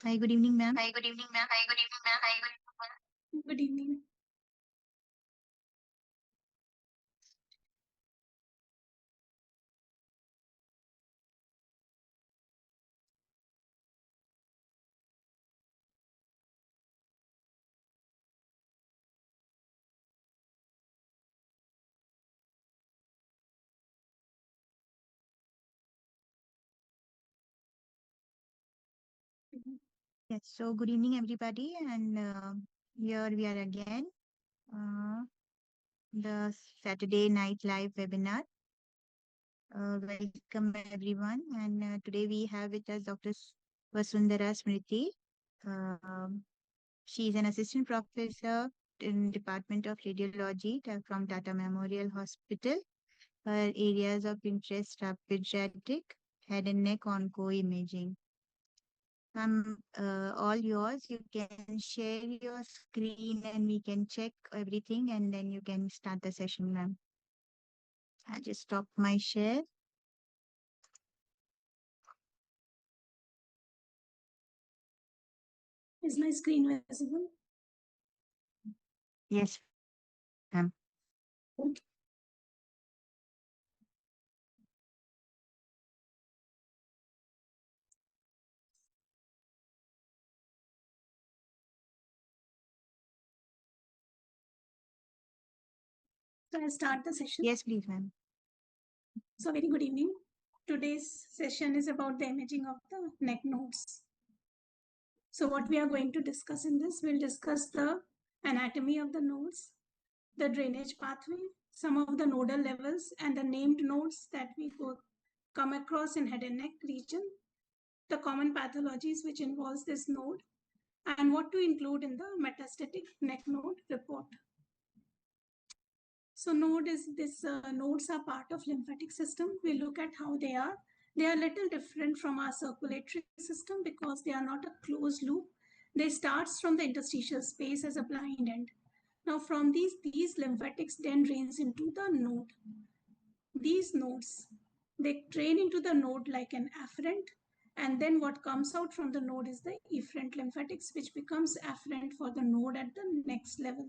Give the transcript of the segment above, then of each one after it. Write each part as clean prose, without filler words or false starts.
Hi, good evening, ma'am. Hi, good evening, ma'am. Hi, good evening, ma'am. Hi, good evening, ma'am. Good evening. Yes, so good evening, everybody, and here we are again, uh, the Saturday Night Live webinar. Welcome, everyone, and today we have with us Dr. Vasundhara Smriti. Um she is an assistant professor in Department of Radiology from Tata Memorial Hospital. Her areas of interest are pediatric, head and neck onco imaging. I'm all yours. You can share your screen and we can check everything and then you can start the session, ma'am. I'll just stop my share. Is my screen visible? Yes, ma'am. Okay. So I'll start the session. Yes, please, ma'am. So very good evening. Today's session is about the imaging of the neck nodes. So what we are going to discuss in this, we'll discuss the anatomy of the nodes, the drainage pathway, some of the nodal levels and the named nodes that we come across in head and neck region, the common pathologies which involves this node, and what to include in the metastatic neck node report. So nodes are part of lymphatic system. We look at how they are. They are a little different from our circulatory system because they are not a closed loop. They starts from the interstitial space as a blind end. Now from these lymphatics then drains into the node. These nodes, they drain into the node like an afferent, and then what comes out from the node is the efferent lymphatics, which becomes afferent for the node at the next level.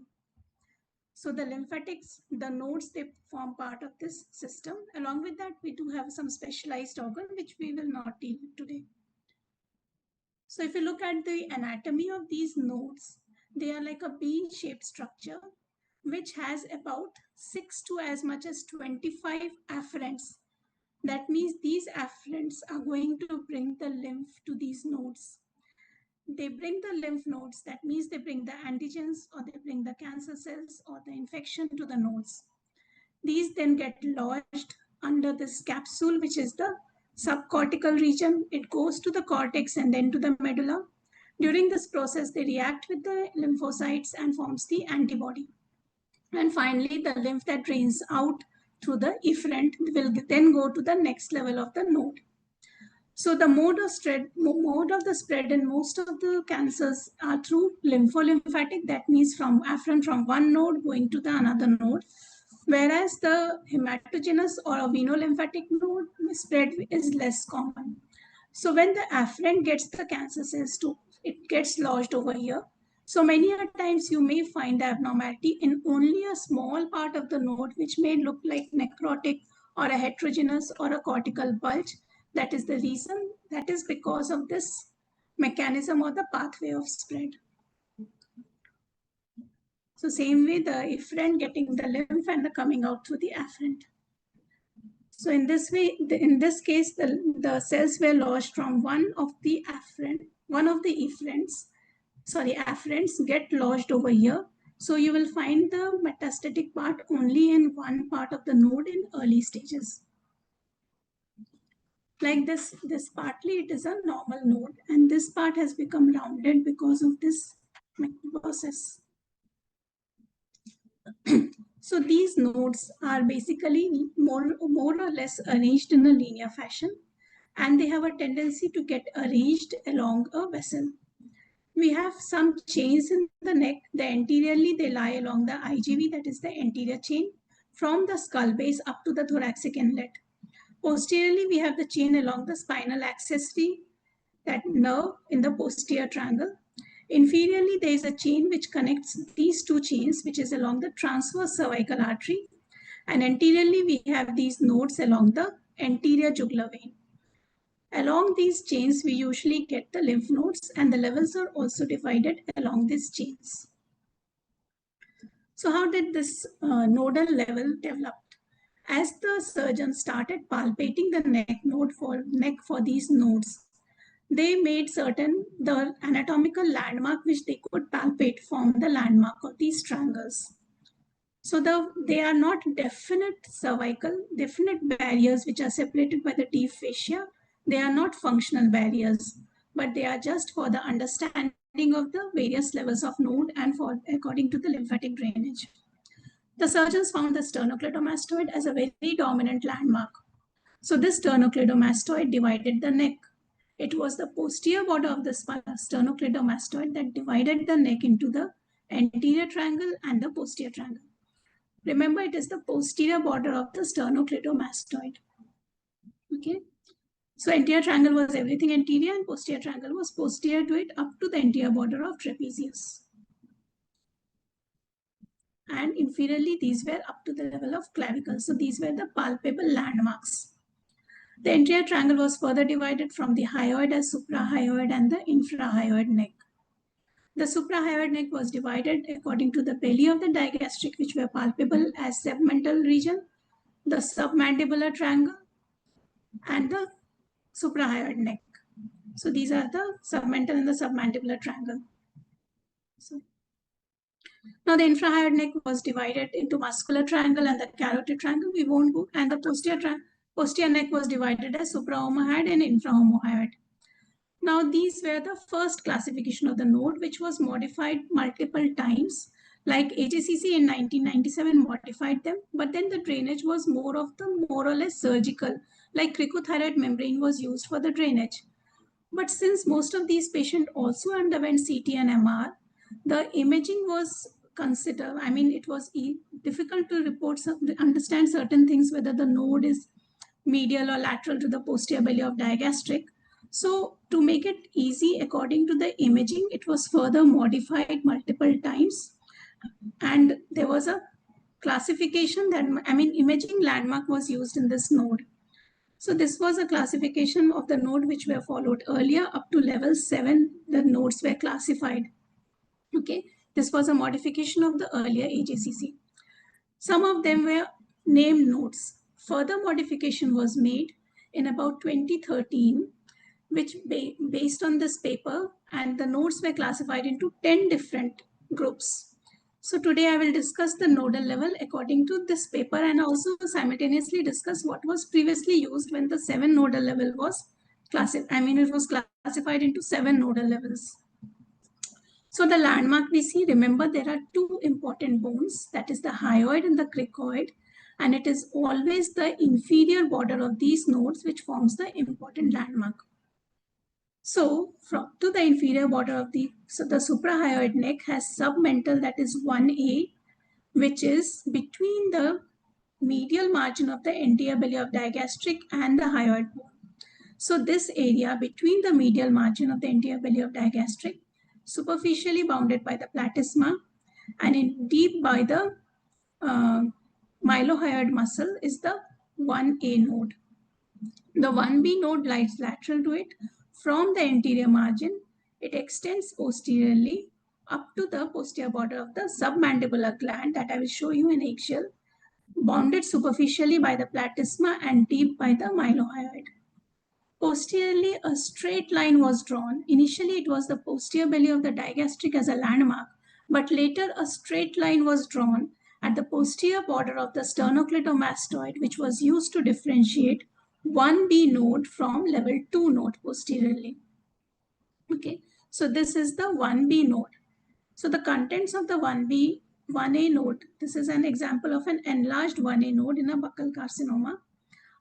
So the lymphatics, the nodes, they form part of this system. Along with that, we do have some specialized organ, which we will not deal with today. So if you look at the anatomy of these nodes, they are like a bean-shaped structure, which has about 6 to as much as 25 afferents. That means these afferents are going to bring the lymph to these nodes. They bring the lymph nodes. That means they bring the antigens or they bring the cancer cells or the infection to the nodes. These then get lodged under this capsule, which is the subcortical region. It goes to the cortex and then to the medulla. During this process, they react with the lymphocytes and forms the antibody. And finally, the lymph that drains out through the efferent will then go to the next level of the node. So the mode of the spread in most of the cancers are through lympholymphatic. That means from afferent from one node going to the another node, whereas the hematogenous or a venolymphatic node spread is less common. So when the afferent gets the cancer cells too, it gets lodged over here. So many a times you may find the abnormality in only a small part of the node, which may look like necrotic or a heterogeneous or a cortical bulge. That is the reason. That is because of this mechanism or the pathway of spread. So same way the efferent getting the lymph and the coming out through the afferent. So in this way, in this case, the cells were lodged from one of the afferents get lodged over here. So you will find the metastatic part only in one part of the node in early stages. Like this partly it is a normal node, and this part has become rounded because of this process. So these nodes are basically more or less arranged in a linear fashion, and they have a tendency to get arranged along a vessel. We have some chains in the neck. The anteriorly they lie along the IGV, that is the anterior chain, from the skull base up to the thoracic inlet. Posteriorly, we have the chain along the spinal accessory that nerve in the posterior triangle. Inferiorly, there is a chain which connects these two chains, which is along the transverse cervical artery. And anteriorly, we have these nodes along the anterior jugular vein. Along these chains, we usually get the lymph nodes, and the levels are also divided along these chains. So how did this nodal level develop? As the surgeon started palpating the neck for these nodes, they made certain the anatomical landmark which they could palpate form the landmark of these triangles. So they are not definite barriers which are separated by the deep fascia. They are not functional barriers, but they are just for the understanding of the various levels of node and for according to the lymphatic drainage. The surgeons found the sternocleidomastoid as a very dominant landmark. So this sternocleidomastoid divided the neck. It was the posterior border of the sternocleidomastoid that divided the neck into the anterior triangle and the posterior triangle. Remember, it is the posterior border of the sternocleidomastoid. Okay. So anterior triangle was everything anterior and posterior triangle was posterior to it up to the anterior border of trapezius. And inferiorly, these were up to the level of clavicle. So these were the palpable landmarks. The anterior triangle was further divided from the hyoid as suprahyoid and the infrahyoid neck. The suprahyoid neck was divided according to the belly of the digastric, which were palpable as submental region, the submandibular triangle, and the suprahyoid neck. So these are the submental and the submandibular triangle. So now the infrahyoid neck was divided into muscular triangle and the carotid triangle. We won't go. And the posterior neck was divided as supraomohyoid and infraomohyoid. Now these were the first classification of the node, which was modified multiple times. Like AJCC in 1997 modified them, but then the drainage was more or less surgical, like cricothyroid membrane was used for the drainage. But since most of these patients also underwent CT and MR, the imaging was considered. I mean, it was difficult to understand certain things, whether the node is medial or lateral to the posterior belly of digastric. So to make it easy, according to the imaging, it was further modified multiple times. And there was a classification that, imaging landmark was used in this node. So this was a classification of the node which were followed earlier. Up to level 7, the nodes were classified. Okay, this was a modification of the earlier AJCC. Some of them were named nodes. Further modification was made in about 2013, which based on this paper, and the nodes were classified into 10 different groups. So today I will discuss the nodal level according to this paper and also simultaneously discuss what was previously used when the 7 nodal level was classified. It was classified into 7 nodal levels. So the landmark we see, remember there are 2 important bones, that is the hyoid and the cricoid, and it is always the inferior border of these nodes which forms the important landmark. So to the inferior border of the suprahyoid neck has submental, that is 1A, which is between the medial margin of the anterior belly of digastric and the hyoid bone. So this area between the medial margin of the anterior belly of digastric, superficially bounded by the platysma and deep by the mylohyoid muscle, is the 1A node. The 1B node lies lateral to it. From the anterior margin, it extends posteriorly up to the posterior border of the submandibular gland that I will show you in eggshell, bounded superficially by the platysma and deep by the mylohyoid. Posteriorly, a straight line was drawn. Initially, it was the posterior belly of the digastric as a landmark, but later a straight line was drawn at the posterior border of the sternocleidomastoid, which was used to differentiate 1B node from level 2 node posteriorly. Okay, so this is the 1B node. So the contents of the 1A node, this is an example of an enlarged 1A node in a buccal carcinoma.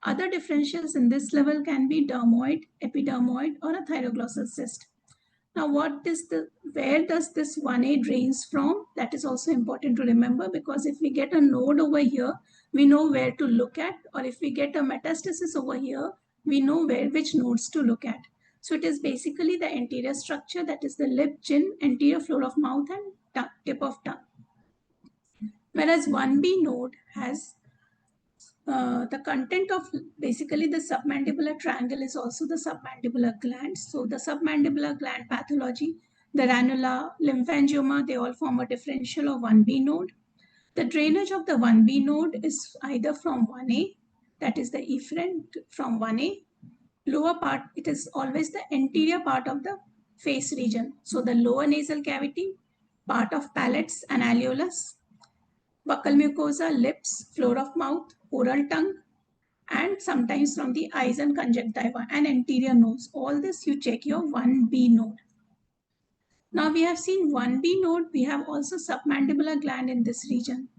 Other differentials in this level can be dermoid, epidermoid, or a thyroglossal cyst. Now, where does this 1A drains from? That is also important to remember, because if we get a node over here, we know where to look at, or if we get a metastasis over here, we know which nodes to look at. So it is basically the anterior structure, that is the lip, chin, anterior floor of mouth and tip of tongue. Whereas 1B node has the content of basically the submandibular triangle is also the submandibular gland. So the submandibular gland pathology, the ranula, lymphangioma, they all form a differential of 1B node. The drainage of the 1B node is either from 1A, that is the efferent from 1A, lower part, it is always the anterior part of the face region. So the lower nasal cavity, part of palates and alveolus, buccal mucosa, lips, floor of mouth, oral tongue, and sometimes from the eyes and conjunctiva and anterior nose. All this you check your 1B node. Now we have seen 1B node, we have also submandibular gland in this region.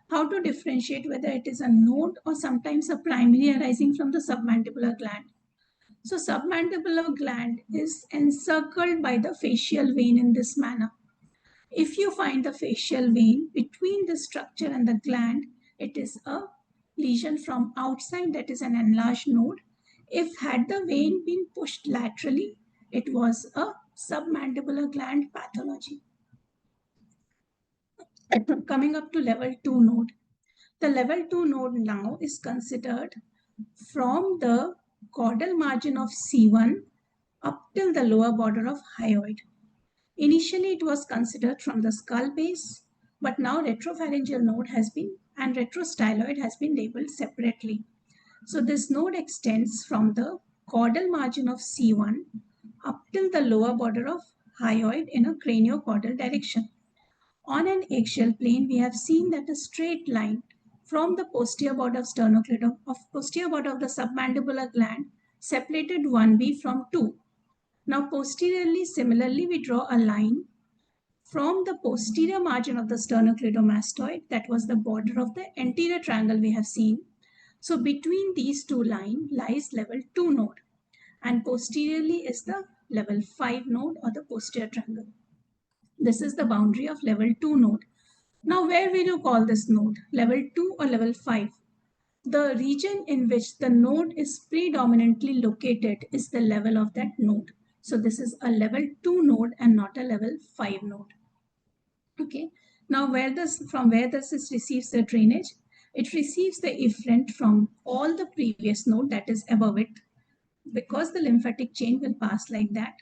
How to differentiate whether it is a node or sometimes a primary arising from the submandibular gland. So submandibular gland is encircled by the facial vein in this manner. If you find the facial vein between the structure and the gland, it is a lesion from outside, that is an enlarged node. If had the vein been pushed laterally, it was a submandibular gland pathology. Coming up to level 2 node. The level 2 node now is considered from the caudal margin of C1 up till the lower border of hyoid. Initially, it was considered from the skull base, but now retropharyngeal node has been and retrostyloid has been labeled separately. So this node extends from the caudal margin of C1 up till the lower border of hyoid in a craniocaudal direction. On an axial plane, we have seen that a straight line from the posterior border of sternocleidomastoid of posterior border of the submandibular gland separated 1B from 2. Now posteriorly, similarly, we draw a line from the posterior margin of the sternocleidomastoid, that was the border of the anterior triangle we have seen. So between these two lines lies level 2 node, and posteriorly is the level 5 node or the posterior triangle. This is the boundary of level 2 node. Now where will you call this node? Level 2 or level 5? The region in which the node is predominantly located is the level of that node. So this is a level 2 node and not a level 5 node. Okay. Now from where this receives the drainage? It receives the efferent from all the previous node that is above it. Because the lymphatic chain will pass like that,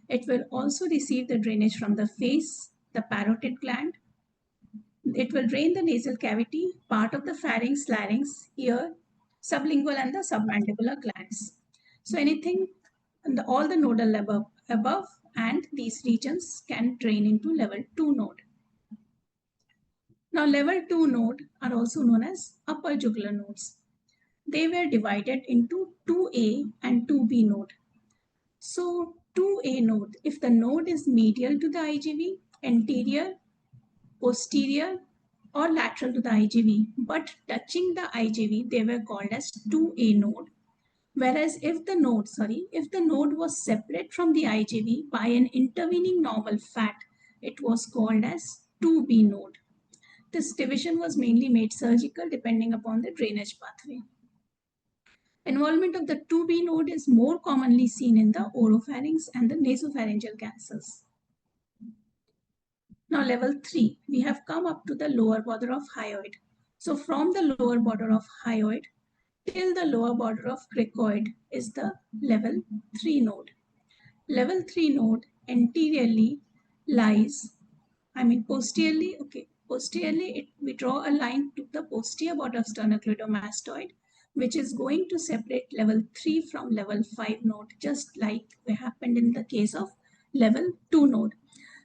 it will also receive the drainage from the face, the parotid gland. It will drain the nasal cavity, part of the pharynx, larynx, ear, sublingual and the submandibular glands. So anything, all the nodal level above and these regions can drain into level 2 node. Now level 2 node are also known as upper jugular nodes. They were divided into 2A and 2B node. So 2A node, if the node is medial to the IJV, anterior, posterior or lateral to the IJV, but touching the IJV, they were called as 2A node. Whereas if the node was separate from the IJV by an intervening normal fat, it was called as 2B node. This division was mainly made surgical depending upon the drainage pathway. Involvement of the 2B node is more commonly seen in the oropharynx and the nasopharyngeal cancers. Now level 3, we have come up to the lower border of hyoid. So from the lower border of hyoid till the lower border of cricoid is the level 3 node. Level 3 node anteriorly lies, posteriorly, we draw a line to the posterior border of sternocleidomastoid, which is going to separate level 3 from level 5 node, just like happened in the case of level 2 node.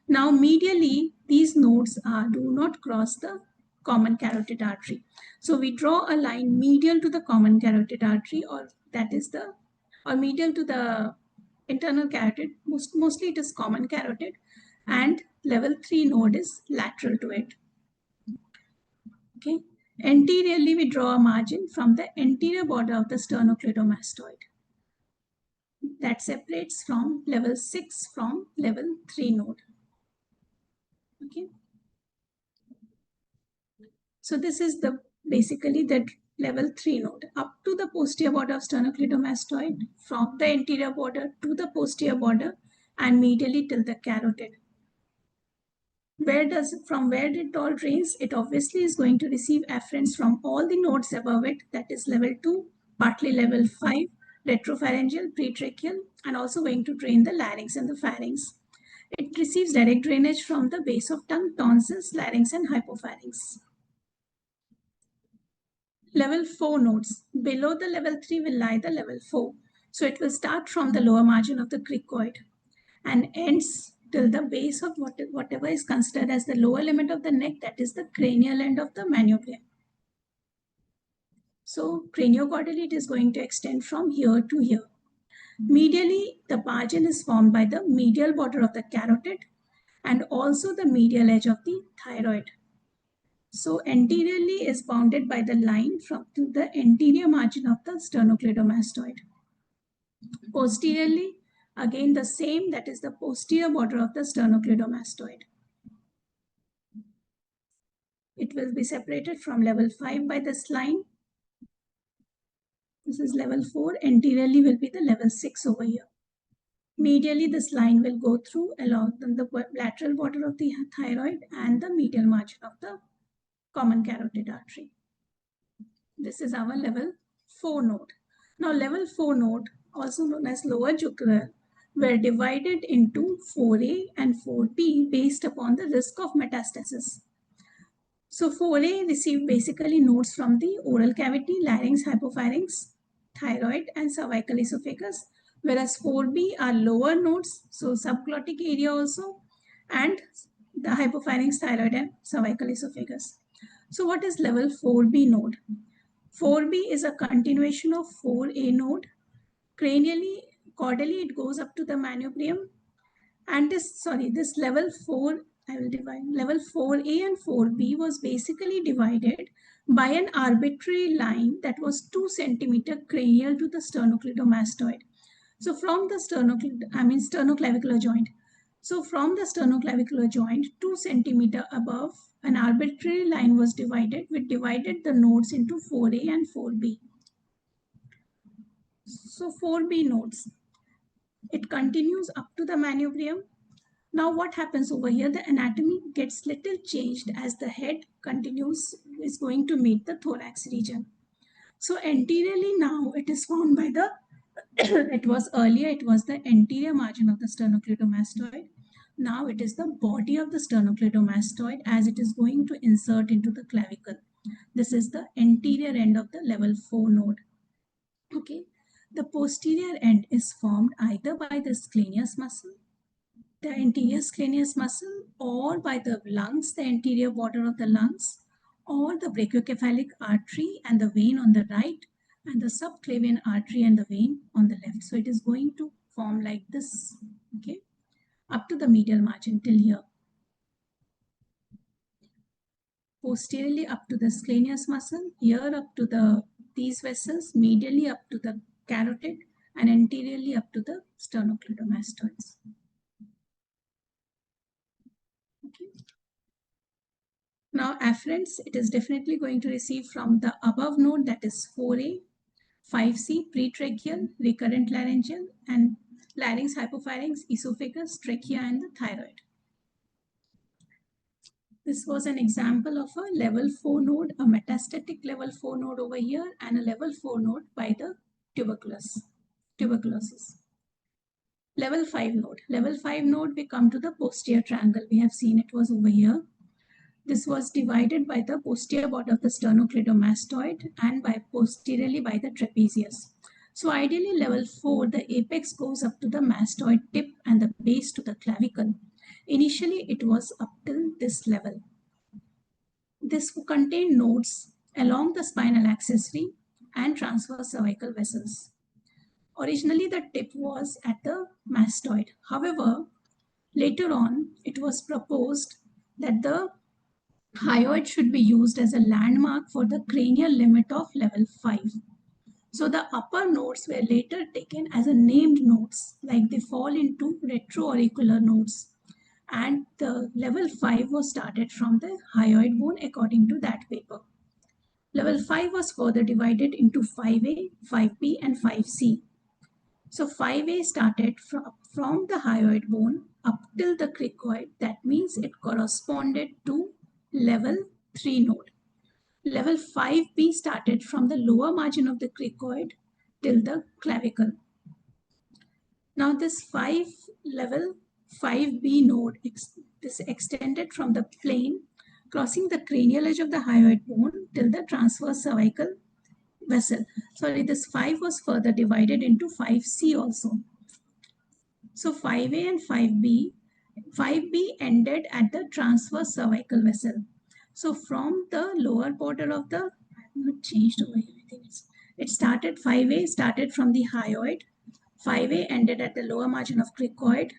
Now medially, these nodes do not cross the common carotid artery. So we draw a line medial to the common carotid artery, or medial to the internal carotid. Mostly it is common carotid, and level 3 node is lateral to it. Okay. Anteriorly, we draw a margin from the anterior border of the sternocleidomastoid that separates from level 6 from level 3 node. Okay. So this is basically the level 3 node up to the posterior border of sternocleidomastoid, from the anterior border to the posterior border, and medially till the carotid. From where it all drains? It obviously is going to receive afferents from all the nodes above it, that is level 2, partly level 5, retropharyngeal, pretracheal, and also going to drain the larynx and the pharynx. It receives direct drainage from the base of tongue, tonsils, larynx, and hypopharynx. Level 4 nodes. Below the level 3 will lie the level 4. So it will start from the lower margin of the cricoid and ends till the base of whatever is considered as the lower limit of the neck, that is the cranial end of the manubrium. So craniocaudally, it is going to extend from here to here. Medially, the margin is formed by the medial border of the carotid and also the medial edge of the thyroid. So anteriorly is bounded by the line from to the anterior margin of the sternocleidomastoid. Posteriorly, again the same, that is the posterior border of the sternocleidomastoid. It will be separated from level 5 by this line. This is level 4. Anteriorly will be the level 6 over here. Medially, this line will go through along the lateral border of the thyroid and the medial margin of the common carotid artery. This is our level 4 node. Now, level 4 node, also known as lower jugular, were divided into 4A and 4B based upon the risk of metastasis. So 4A received basically nodes from the oral cavity, larynx, hypopharynx, thyroid, and cervical esophagus, whereas 4B are lower nodes, so subglottic area also, and the hypopharynx, thyroid, and cervical esophagus. So what is level 4B node? 4B is a continuation of 4A node. Cranially, caudally, it goes up to the manubrium. And this level 4, I will divide, level 4A and 4B was basically divided by an arbitrary line that was 2 centimeter cranial to the sternocleidomastoid. So from the sternoclavicular joint. So from the sternoclavicular joint, 2 centimeter above, an arbitrary line was divided, which divided the nodes into 4A and 4B. So 4B nodes. It continues up to the manubrium. Now what happens over here? The anatomy gets little changed as the head is going to meet the thorax region. So anteriorly now it is formed by the, it was the anterior margin of the sternocleidomastoid. Now it is the body of the sternocleidomastoid as it is going to insert into the clavicle. This is the anterior end of the level 4 node. Okay. The posterior end is formed either by the scalenus muscle, the anterior scalenus muscle, or by the lungs, the anterior border of the lungs, or the brachiocephalic artery and the vein on the right, and the subclavian artery and the vein on the left. So it is going to form like this, okay, up to the medial margin till here. Posteriorly up to the scalenus muscle, here up to these vessels, medially up to the carotid, and anteriorly up to the sternocleidomastoids. Okay. Now afferents, it is definitely going to receive from the above node, that is 4A, 5C, pretracheal, recurrent laryngeal, and larynx, hypopharynx, esophagus, trachea, and the thyroid. This was an example of a level 4 node, a metastatic level 4 node over here, and a level 4 node by the tuberculosis. Level 5 node. Level 5 node, we come to the posterior triangle. We have seen it was over here. This was divided by the posterior border of the sternocleidomastoid and posteriorly by the trapezius. So ideally level 4, the apex goes up to the mastoid tip and the base to the clavicle. Initially it was up till this level. This contained nodes along the spinal accessory and transverse cervical vessels. Originally the tip was at the mastoid. However, later on it was proposed that the hyoid should be used as a landmark for the cranial limit of level 5. So the upper nodes were later taken as a named nodes, like they fall into retroauricular nodes. And the level 5 was started from the hyoid bone according to that paper. Level 5 was further divided into 5A, 5B, and 5C. So 5A started from the hyoid bone up till the cricoid. That means it corresponded to level 3 node. Level 5B started from the lower margin of the cricoid till the clavicle. Now this 5 level 5B node this extended from the plane crossing the cranial edge of the hyoid bone till the transverse cervical vessel. Sorry, this 5 was further divided into 5C also. So 5A and 5B, 5B ended at the transverse cervical vessel. So from the lower border of the, not changed over here, I think it started, 5A started from the hyoid, 5A ended at the lower margin of cricoid,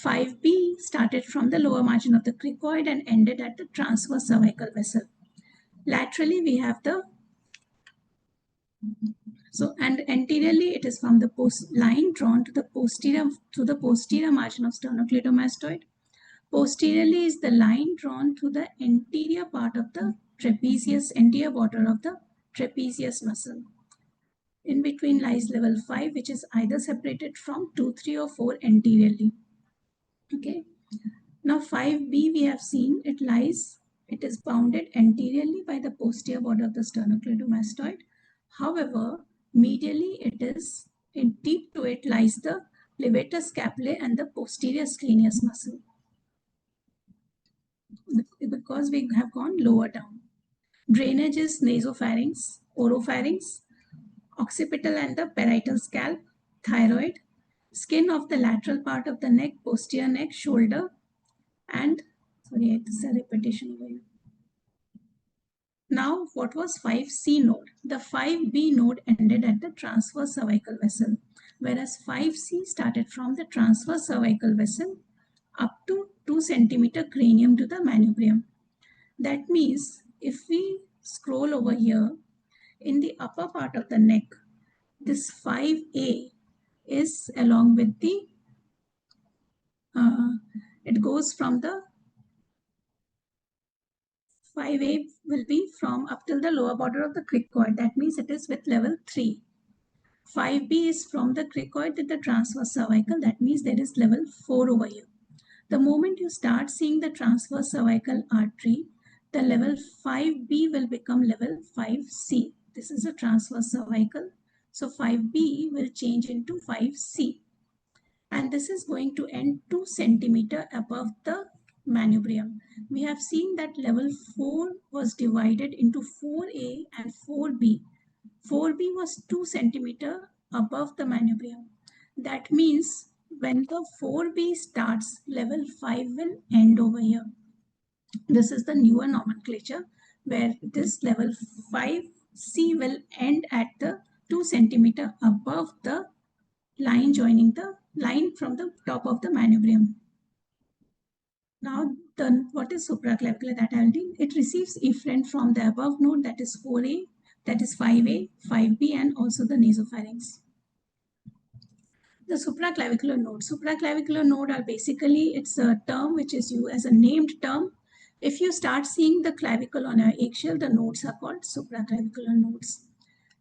5B started from the lower margin of the cricoid and ended at the transverse cervical vessel. Laterally, we have the, so, and anteriorly, it is from the line drawn to the posterior margin of sternocleidomastoid. Posteriorly is the line drawn to the anterior part of the anterior border of the trapezius muscle. In between lies level 5, which is either separated from 2, 3, or 4 anteriorly. Okay. Now 5B we have seen it is bounded anteriorly by the posterior border of the sternocleidomastoid. However, medially deep to it lies the levator scapulae and the posterior scaneus muscle, because we have gone lower down. Drainage is nasopharynx, oropharynx, occipital and the parietal scalp, thyroid, skin of the lateral part of the neck, posterior neck, shoulder, and sorry, it's a repetition over here. Now, what was 5C node? The 5B node ended at the transverse cervical vessel, whereas 5C started from the transverse cervical vessel up to 2 centimeter cranium to the manubrium. That means if we scroll over here, in the upper part of the neck, this 5A is along with the, it goes from the 5A will be from up till the lower border of the cricoid. That means it is with level 3. 5B is from the cricoid to the transverse cervical. That means there is level 4 over here. The moment you start seeing the transverse cervical artery, the level 5B will become level 5C. This is a transverse cervical. So 5B will change into 5C. And this is going to end 2 centimeter above the manubrium. We have seen that level 4 was divided into 4A and 4B. 4B was 2 centimeter above the manubrium. That means when the 4B starts, level 5 will end over here. This is the newer nomenclature where this level 5C will end at the 2 centimeter above the line joining the line from the top of the manubrium. Now, what is supraclavicular, that I'll do? It receives efferent from the above node, that is 4A, that is 5A, 5B, and also the nasopharynx. The supraclavicular node. Supraclavicular node are basically, it's a term which is used as a named term. If you start seeing the clavicle on an eggshell, the nodes are called supraclavicular nodes.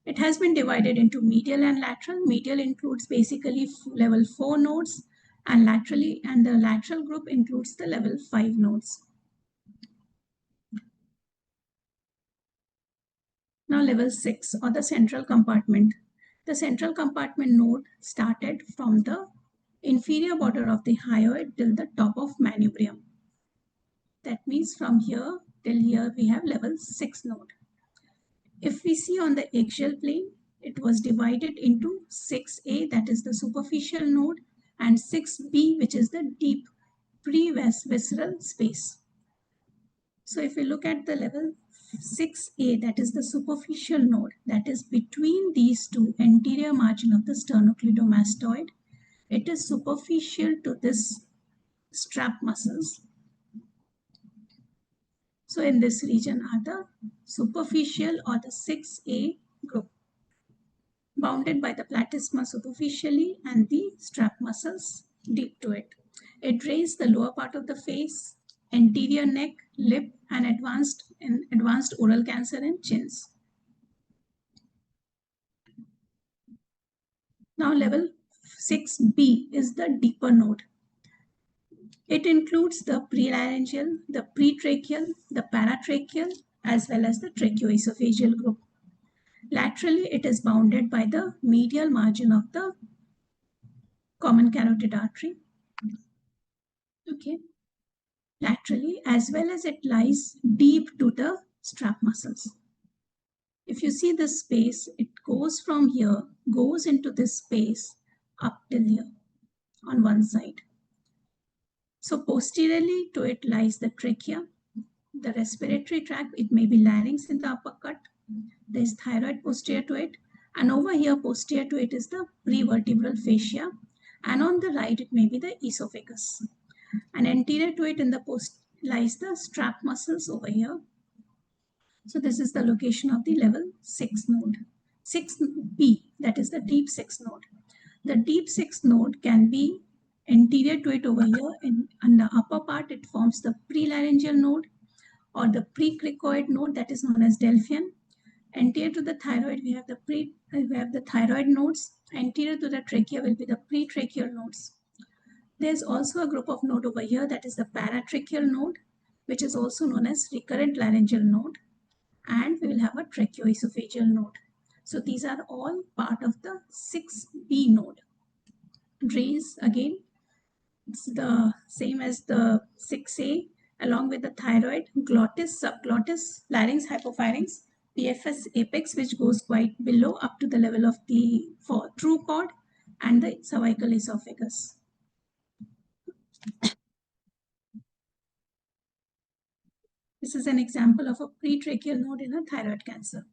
It has been divided into medial and lateral. Medial includes basically level 4 nodes, and the lateral group includes the level 5 nodes. Now level 6, or the central compartment. The central compartment node started from the inferior border of the hyoid till the top of manubrium. That means from here till here we have level 6 node. If we see on the axial plane, it was divided into 6A, that is the superficial node, and 6B, which is the deep pre-visceral space. So if we look at the level 6A, that is the superficial node, that is between these two, anterior margin of the sternocleidomastoid. It is superficial to this strap muscles. So in this region are the superficial, or the 6A group, bounded by the platysma superficially and the strap muscles deep to it. It drains the lower part of the face anterior neck, lip, and advanced oral cancer and chins. Now level 6B is the deeper node. It includes the prelaryngeal, the pretracheal, the paratracheal, as well as the tracheoesophageal group. Laterally, it is bounded by the medial margin of the common carotid artery. Okay. Laterally, as well as it lies deep to the strap muscles. If you see this space, it goes from here, goes into this space up till here on one side. So posteriorly to it lies the trachea, the respiratory tract. It may be larynx in the uppercut. There is thyroid posterior to it. And over here posterior to it is the prevertebral fascia. And on the right, it may be the esophagus. And anterior to it in the post lies the strap muscles over here. So this is the location of the level 6 node. 6B, that is the deep 6 node. The deep 6 node can be anterior to it over here. On the upper part, it forms the prelaryngeal node or the precricoid node, that is known as Delphian. Anterior to the thyroid, we have the thyroid nodes. Anterior to the trachea will be the pretracheal nodes. There's also a group of node over here, that is the paratracheal node, which is also known as recurrent laryngeal node. And we will have a tracheoesophageal node. So these are all part of the 6B node. Rays, again, it's the same as the 6A, along with the thyroid, glottis, subglottis, larynx, hypopharynx, PFS apex, which goes quite below up to the level of the true chord, and the cervical esophagus. This is an example of a pretracheal node in a thyroid cancer.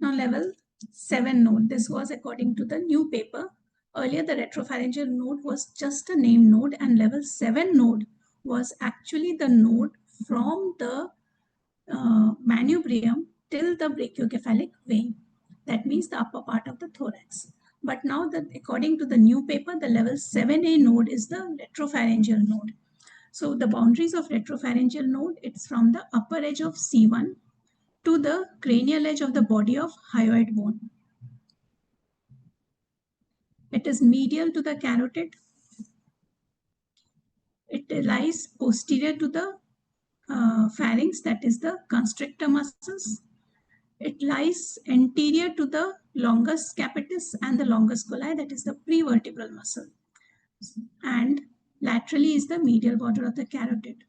Now level 7 node. This was according to the new paper. Earlier the retropharyngeal node was just a name node, and level 7 node was actually the node from the manubrium till the brachiocephalic vein. That means the upper part of the thorax. But now that according to the new paper, the level 7A node is the retropharyngeal node. So the boundaries of retropharyngeal node, it's from the upper edge of C1 to the cranial edge of the body of hyoid bone. It is medial to the carotid. It lies posterior to the pharynx, that is the constrictor muscles. It lies anterior to the longus capitis and the longus coeli, that is the prevertebral muscle. And laterally is the medial border of the carotid.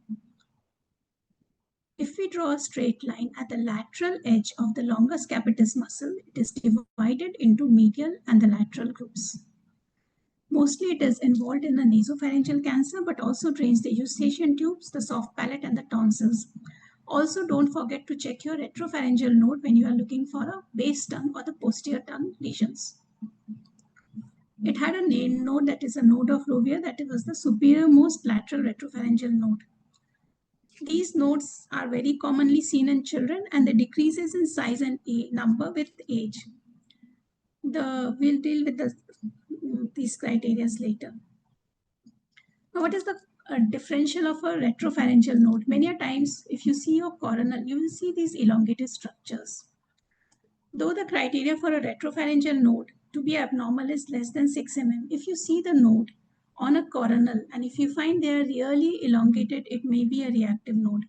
If we draw a straight line at the lateral edge of the longus capitis muscle, it is divided into medial and the lateral groups. Mostly it is involved in the nasopharyngeal cancer, but also drains the eustachian tubes, the soft palate, and the tonsils. Also, don't forget to check your retropharyngeal node when you are looking for a base tongue or the posterior tongue lesions. It had a name node, that is a node of Rovia, that was the superior-most lateral retropharyngeal node. These nodes are very commonly seen in children, and they decreases in size and number with age. We'll deal with these criteria later. Now, what is the differential of a retropharyngeal node? Many a times, if you see your coronal, you will see these elongated structures. Though the criteria for a retropharyngeal node to be abnormal is less than 6 mm, if you see the node on a coronal and if you find they are really elongated, it may be a reactive node.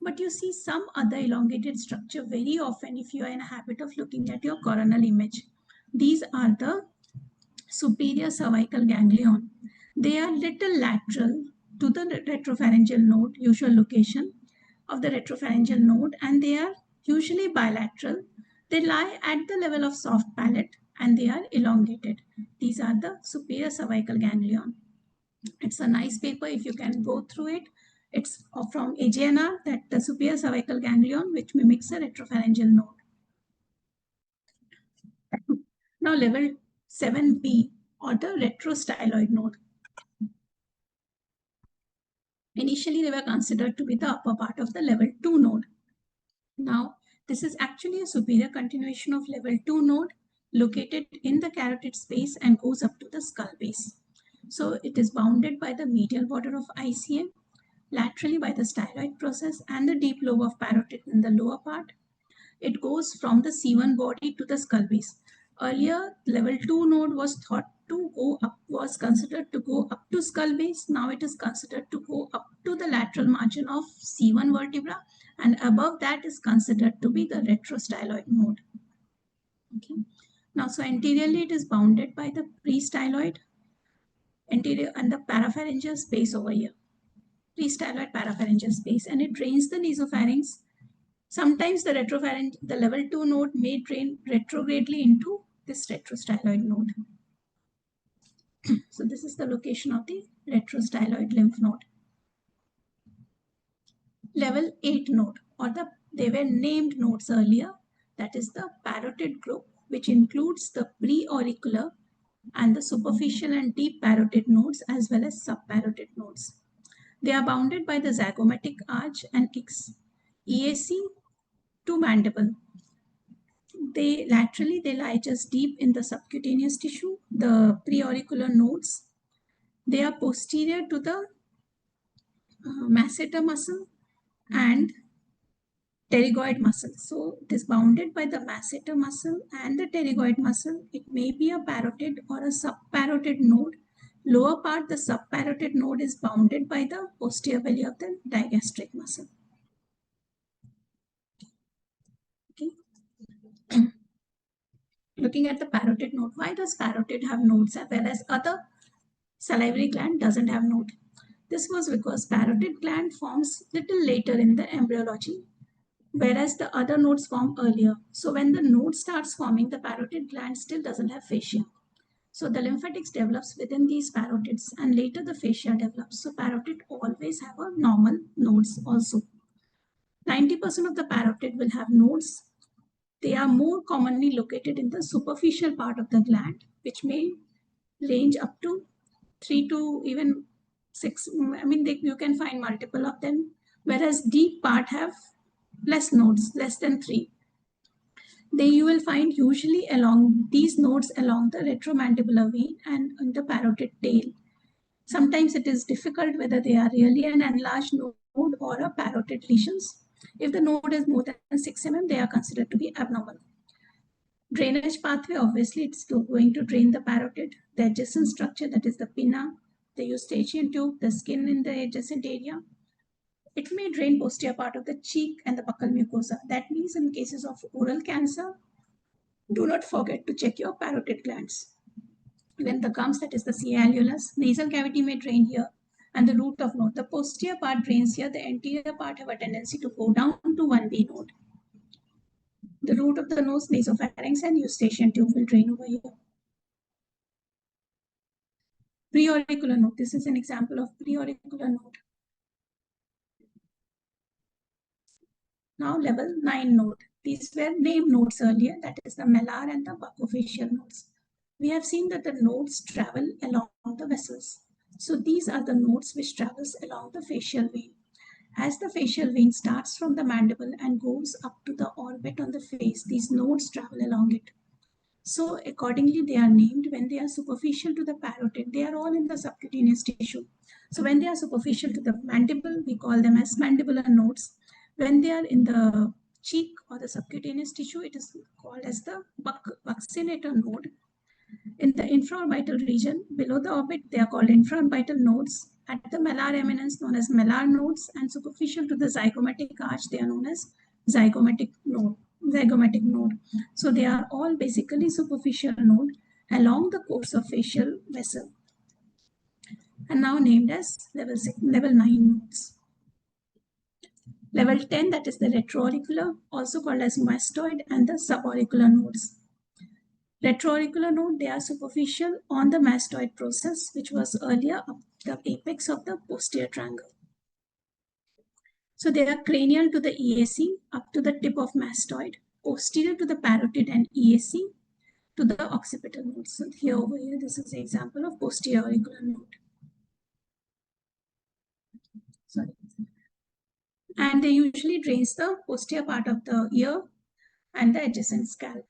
But you see some other elongated structure very often if you are in a habit of looking at your coronal image. These are the superior cervical ganglion. They are little lateral to the retropharyngeal node, usual location of the retropharyngeal node, and they are usually bilateral. They lie at the level of soft palate and they are elongated. These are the superior cervical ganglion. It's a nice paper if you can go through it. It's from AJNR, that the superior cervical ganglion, which mimics a retropharyngeal node. Now level 7B or the retrostyloid node. Initially, they were considered to be the upper part of the level 2 node. Now, this is actually a superior continuation of level 2 node located in the carotid space and goes up to the skull base. So it is bounded by the medial border of ICA, laterally by the styloid process and the deep lobe of parotid in the lower part. It goes from the C1 body to the skull base. Earlier, level 2 node was thought to go up, was considered to go up to skull base. Now it is considered to go up to the lateral margin of C1 vertebra, and above that is considered to be the retrostyloid node. Okay. Now, so anteriorly it is bounded by the prestyloid anterior and the parapharyngeal space over here. Prestyloid parapharyngeal space, and it drains the nasopharynx. Sometimes the the level 2 node may drain retrogradely into this retrostyloid node. So this is the location of the retrostyloid lymph node. Level 8 node, or they were named nodes earlier, that is the parotid group, which includes the preauricular and the superficial and deep parotid nodes as well as subparotid nodes. They are bounded by the zygomatic arch and EAC to mandible. They lie just deep in the subcutaneous tissue, the preauricular nodes. They are posterior to the masseter muscle and pterygoid muscle. So it is bounded by the masseter muscle and the pterygoid muscle. It may be a parotid or a subparotid node. Lower part, the subparotid node is bounded by the posterior belly of the digastric muscle. Okay. Looking at the parotid node, why does parotid have nodes whereas other salivary gland doesn't have node? This was because parotid gland forms little later in the embryology, whereas the other nodes form earlier. So when the node starts forming, the parotid gland still doesn't have fascia. So the lymphatics develops within these parotids, and later the fascia develops. So parotid always have a normal nodes also. 90% of the parotid will have nodes. They are more commonly located in the superficial part of the gland, which may range up to 3 to even 6. I mean, you can find multiple of them, whereas deep part have less nodes, less than 3. You will find usually along these nodes along the retromandibular vein and in the parotid tail. Sometimes it is difficult whether they are really an enlarged node or a parotid lesions. If the node is more than 6 mm, they are considered to be abnormal. Drainage pathway, obviously, it's going to drain the parotid. The adjacent structure, that is the pinna, the eustachian tube, the skin in the adjacent area. It may drain posterior part of the cheek and the buccal mucosa. That means in cases of oral cancer, do not forget to check your parotid glands. When the gums, that is the C. alveolus, nasal cavity may drain here, and the root of node. The posterior part drains here, the anterior part have a tendency to go down to 1B node. The root of the nose, nasopharynx, and eustachian tube will drain over here. Preauricular node. This is an example of preauricular node. Now level 9 node. These were named nodes earlier, that is the malar and the buccofacial nodes. We have seen that the nodes travel along the vessels. So these are the nodes which travels along the facial vein. As the facial vein starts from the mandible and goes up to the orbit on the face, these nodes travel along it. So accordingly, they are named when they are superficial to the parotid. They are all in the subcutaneous tissue. So when they are superficial to the mandible, we call them as mandibular nodes. When they are in the cheek or the subcutaneous tissue, it is called as the buccinator node. In the infraorbital region, below the orbit, they are called infraorbital nodes. At the malar eminence, known as malar nodes, and superficial to the zygomatic arch, they are known as zygomatic node. So they are all basically superficial node along the course of facial vessel, and now named as level 9 nodes. Level 10, that is the retroauricular, also called as mastoid, and the subauricular nodes. Retroauricular node, they are superficial on the mastoid process, which was earlier up the apex of the posterior triangle. So they are cranial to the EAC up to the tip of mastoid, posterior to the parotid and EAC to the occipital node. So here over here, this is an example of posterior auricular node. Sorry. And they usually drains the posterior part of the ear and the adjacent scalp.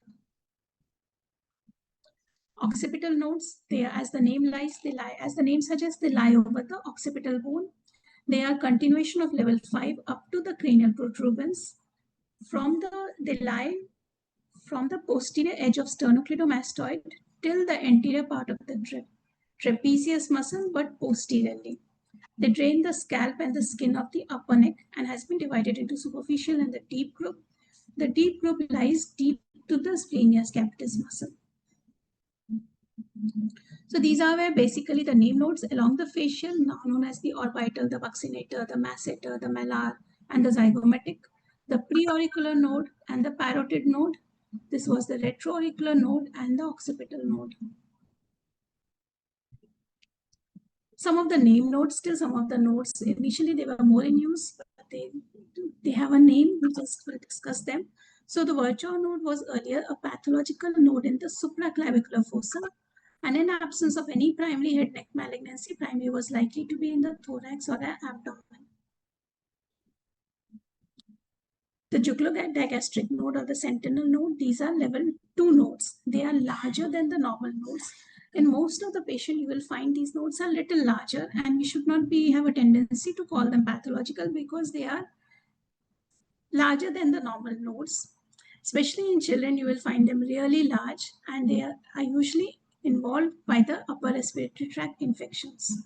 Occipital nodes, they are, as the name suggests, they lie over the occipital bone. They are continuation of level 5 up to the cranial protuberance. They lie from the posterior edge of sternocleidomastoid till the anterior part of the trapezius muscle, but posteriorly. They drain the scalp and the skin of the upper neck and has been divided into superficial and the deep group. The deep group lies deep to the splenius capitis muscle. So these are where basically the name nodes along the facial, now known as the orbital, the buccinator, the masseter, the malar, and the zygomatic, the preauricular node and the parotid node. This was the retroauricular node and the occipital node. Some of the name nodes, still some of the nodes, initially they were more in use, but they have a name, we just will discuss them. So the Virchow node was earlier a pathological node in the supraclavicular fossa, and in absence of any primary head neck malignancy, primary was likely to be in the thorax or the abdomen. The jugular-digastric node or the sentinel node, these are level 2 nodes. They are larger than the normal nodes. In most of the patient, you will find these nodes are little larger, and we should not have a tendency to call them pathological because they are larger than the normal nodes. Especially in children, you will find them really large, and they are usually involved by the upper respiratory tract infections.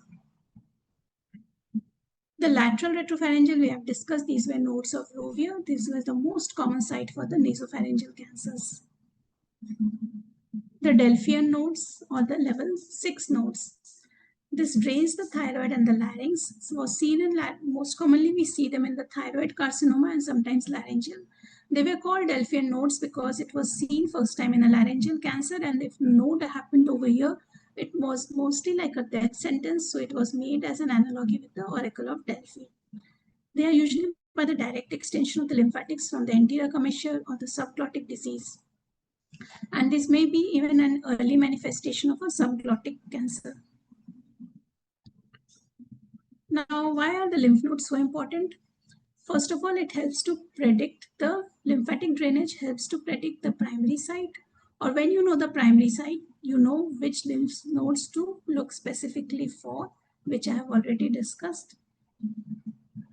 The lateral retropharyngeal, we have discussed, these were nodes of Rovia. This was the most common site for the nasopharyngeal cancers. The Delphian nodes or the level 6 nodes. This drains the thyroid and the larynx. So was seen in most commonly we see them in the thyroid carcinoma and sometimes laryngeal. They were called Delphian nodes because it was seen first time in a laryngeal cancer, and if node happened over here, it was mostly like a death sentence, so it was made as an analogy with the Oracle of Delphi. They are usually by the direct extension of the lymphatics from the anterior commissure or the subglottic disease. And this may be even an early manifestation of a subglottic cancer. Now, why are the lymph nodes so important? First of all, it helps to predict the lymphatic drainage, helps to predict the primary site. Or when you know the primary site, you know which lymph nodes to look specifically for, which I have already discussed.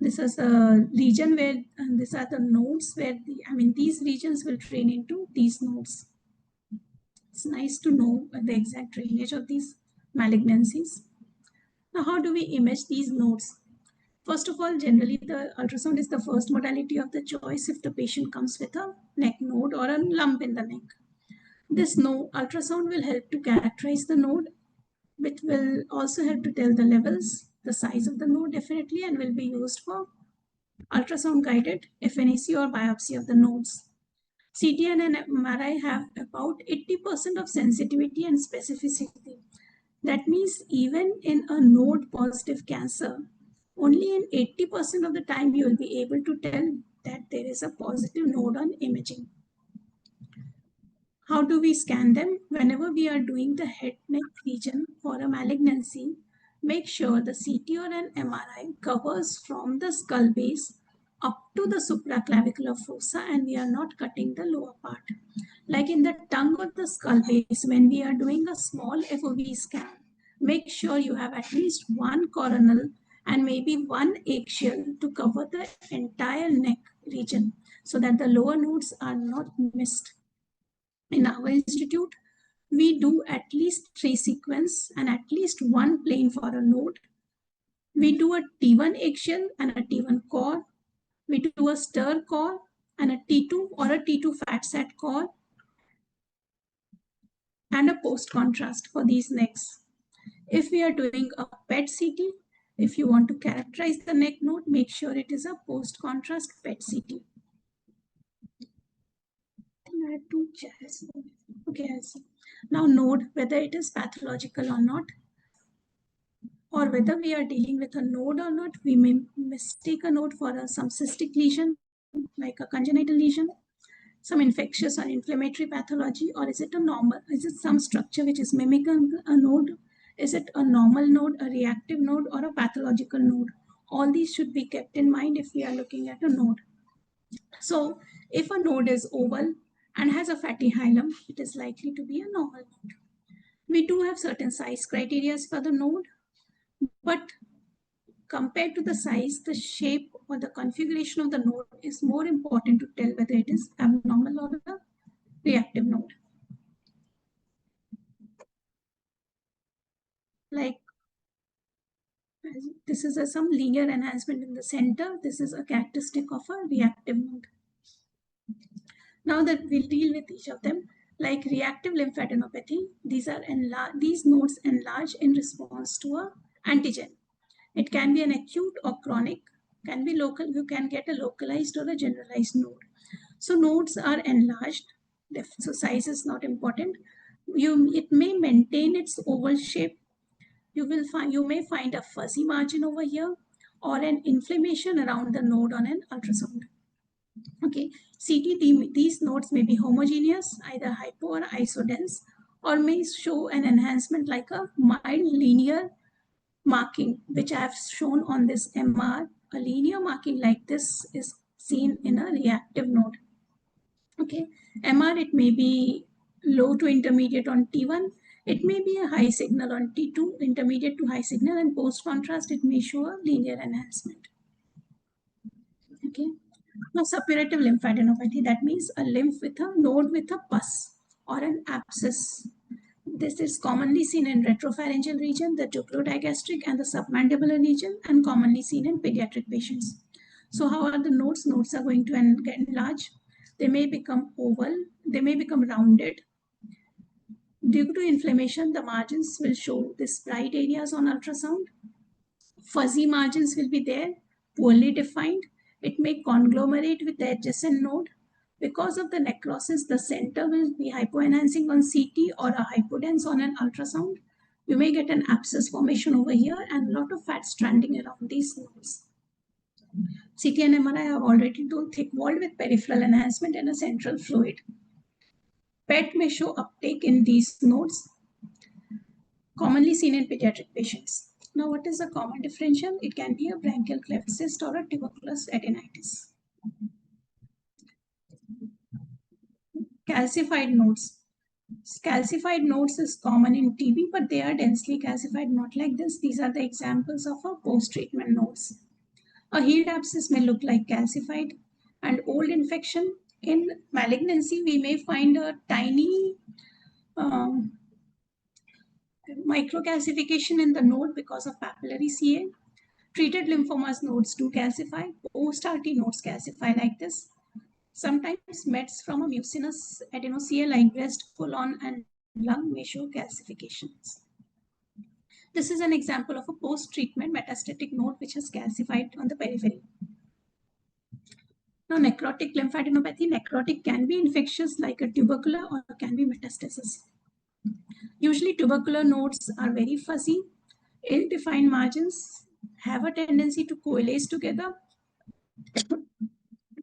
This is a region where, and these are the nodes where these regions will drain into these nodes. It's nice to know the exact drainage of these malignancies. Now, how do we image these nodes? First of all, generally the ultrasound is the first modality of the choice if the patient comes with a neck node or a lump in the neck. This ultrasound will help to characterize the node, which will also help to tell the levels, the size of the node definitely, and will be used for ultrasound guided FNAC or biopsy of the nodes. CT and MRI have about 80% of sensitivity and specificity. That means even in a node positive cancer, only in 80% of the time you will be able to tell that there is a positive node on imaging. How do we scan them? Whenever we are doing the head neck region for a malignancy, make sure the CT or an MRI covers from the skull base up to the supraclavicular fossa, and we are not cutting the lower part. Like in the tongue or the skull base, when we are doing a small FOV scan, make sure you have at least one coronal and maybe one eggshell to cover the entire neck region so that the lower nodes are not missed. In our institute, we do at least 3 sequence and at least one plane for a node. We do a T1 eggshell and a T1 core. We do a stir core and a T2 or a T2 fat sat core and a post contrast for these necks. If we are doing a PET CT, if you want to characterize the neck node, make sure it is a post contrast PET CT. I have 2 chairs. Okay, I see. Now node, whether it is pathological or not, or whether we are dealing with a node or not, we may mistake a node for some cystic lesion, like a congenital lesion, some infectious or inflammatory pathology, or is it a normal, is it some structure which is mimicking a node? Is it a normal node, a reactive node, or a pathological node? All these should be kept in mind if we are looking at a node. So if a node is oval and has a fatty hilum, it is likely to be a normal node. We do have certain size criteria for the node, but compared to the size, the shape or the configuration of the node is more important to tell whether it is abnormal or a reactive node. Like this is some linear enhancement in the center. This is a characteristic of a reactive node. Now that we'll deal with each of them, like reactive lymphadenopathy, these nodes enlarge in response to a antigen. It can be an acute or chronic, can be local. You can get a localized or a generalized node. So nodes are enlarged. So size is not important. It may maintain its oval shape. You may find a fuzzy margin over here or an inflammation around the node on an ultrasound. Okay, CTT, these nodes may be homogeneous, either hypo or isodense, or may show an enhancement like a mild linear marking, which I have shown on this MR. A linear marking like this is seen in a reactive node. Okay, MR, it may be low to intermediate on T1. It may be a high signal on T2, intermediate to high signal, and post contrast, it may show a linear enhancement. Okay. Now, suppurative lymphadenopathy, that means a lymph with a node with a pus or an abscess. This is commonly seen in retropharyngeal region, the tuberodigastric and the submandibular region, and commonly seen in pediatric patients. So how are the nodes? Nodes are going to get enlarged. They may become oval, they may become rounded. Due to inflammation, the margins will show these bright areas on ultrasound. Fuzzy margins will be there, poorly defined. It may conglomerate with the adjacent node. Because of the necrosis, the center will be hypoenhancing on CT or a hypodense on an ultrasound. You may get an abscess formation over here and a lot of fat stranding around these nodes. CT and MRI have already told thick walled with peripheral enhancement and a central fluid. PET may show uptake in these nodes, commonly seen in pediatric patients. Now, what is a common differential? It can be a branchial cleft cyst or a tuberculous adenitis. Calcified nodes. Calcified nodes is common in TB, but they are densely calcified, not like this. These are the examples of a post-treatment nodes. A healed abscess may look like calcified, and old infection. In malignancy, we may find a tiny microcalcification in the node because of papillary CA. Treated lymphomas nodes do calcify. Post-RT nodes calcify like this. Sometimes mets from a mucinous adenocia like breast, colon, and lung may show calcifications. This is an example of a post-treatment metastatic node which has calcified on the periphery. Now, necrotic lymphadenopathy. Necrotic can be infectious like a tubercular or can be metastasis. Usually, tubercular nodes are very fuzzy, ill-defined margins, have a tendency to coalesce together.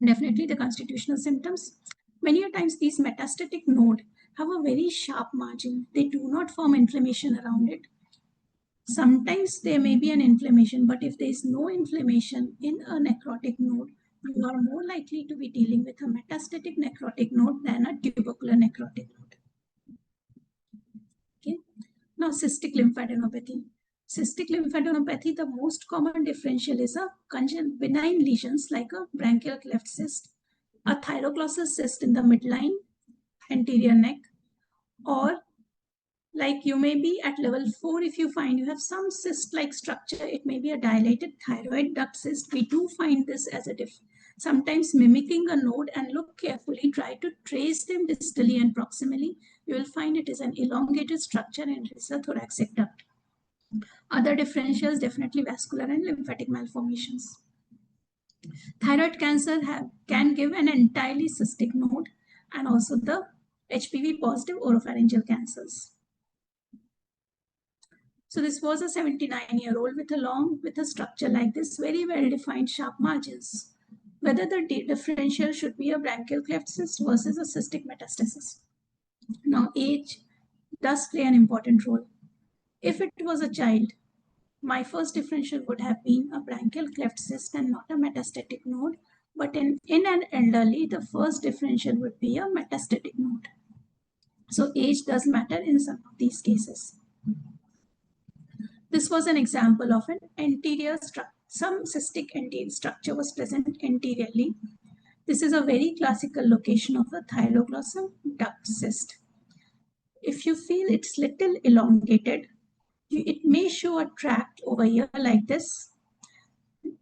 Definitely the constitutional symptoms. Many a times these metastatic node have a very sharp margin. They do not form inflammation around it. Sometimes there may be an inflammation, but if there is no inflammation in a necrotic node, you are more likely to be dealing with a metastatic necrotic node than a tubercular necrotic node. Okay. Now, cystic lymphadenopathy. Cystic lymphadenopathy, the most common differential is a benign lesions like a branchial cleft cyst, a thyroclassus cyst in the midline, anterior neck, or like you may be at level 4 if you find you have some cyst-like structure. It may be a dilated thyroid duct cyst. We do find this as a sometimes mimicking a node, and look carefully, try to trace them distally and proximally. You will find it is an elongated structure and it is a thoracic duct. Other differentials, definitely vascular and lymphatic malformations. Thyroid cancer can give an entirely cystic node, and also the HPV positive oropharyngeal cancers. So this was a 79-year-old with a structure like this, very well-defined sharp margins. Whether the differential should be a branchial cleft cyst versus a cystic metastasis. Now, age does play an important role. If it was a child, my first differential would have been a branchial cleft cyst and not a metastatic node. But in an elderly, the first differential would be a metastatic node. So age does matter in some of these cases. This was an example of an anterior structure. Some cystic anterior structure was present anteriorly. This is a very classical location of a thyroglossal duct cyst. If you feel it's little elongated, it may show a tract over here like this.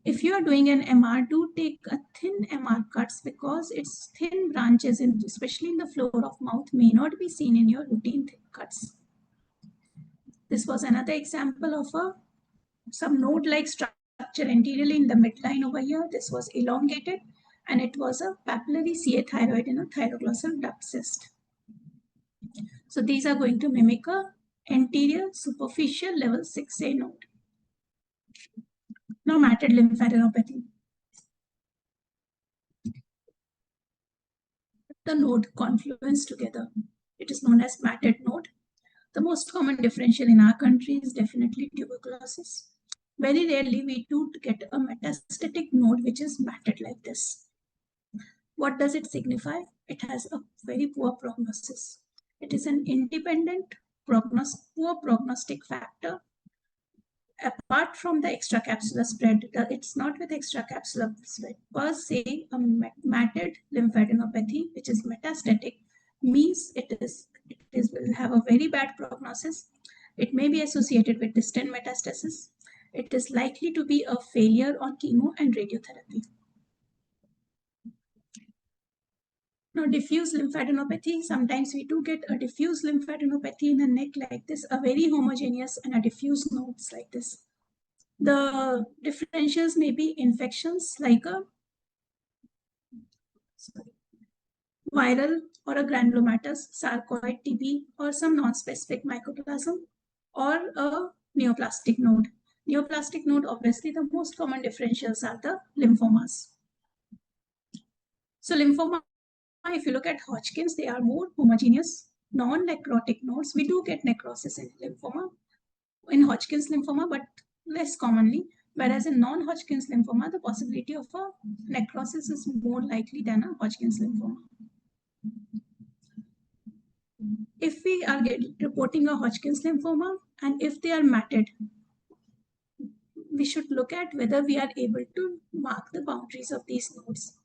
If you are doing an MR, do take a thin MR cuts because its thin branches, especially in the floor of mouth, may not be seen in your routine cuts. This was another example of some node-like structure anteriorly in the midline over here. This was elongated and it was a papillary CA thyroid in a thyroglossal duct cyst. So these are going to mimic a anterior superficial level 6A node. Now matted lymphadenopathy. The node confluence together. It is known as matted node. The most common differential in our country is definitely tuberculosis. Very rarely we do get a metastatic node which is matted like this. What does it signify? It has a very poor prognosis. It is an independent poor prognostic factor. Apart from the extracapsular spread, it's not with extracapsular spread. Per se, a matted lymphadenopathy, which is metastatic, means it will have a very bad prognosis. It may be associated with distant metastasis. It is likely to be a failure on chemo and radiotherapy. Now, diffuse lymphadenopathy, sometimes we do get a diffuse lymphadenopathy in the neck like this, a very homogeneous and a diffuse nodes like this. The differentials may be infections like a viral or a granulomatous sarcoid TB or some non-specific mycoplasm or a neoplastic node. Neoplastic node, obviously the most common differentials are the lymphomas. So lymphoma, if you look at Hodgkin's, they are more homogeneous, non-necrotic nodes. We do get necrosis in lymphoma, in Hodgkin's lymphoma, but less commonly. Whereas in non-Hodgkin's lymphoma, the possibility of a necrosis is more likely than a Hodgkin's lymphoma. If we are reporting a Hodgkin's lymphoma and if they are matted, we should look at whether we are able to mark the boundaries of these nodes.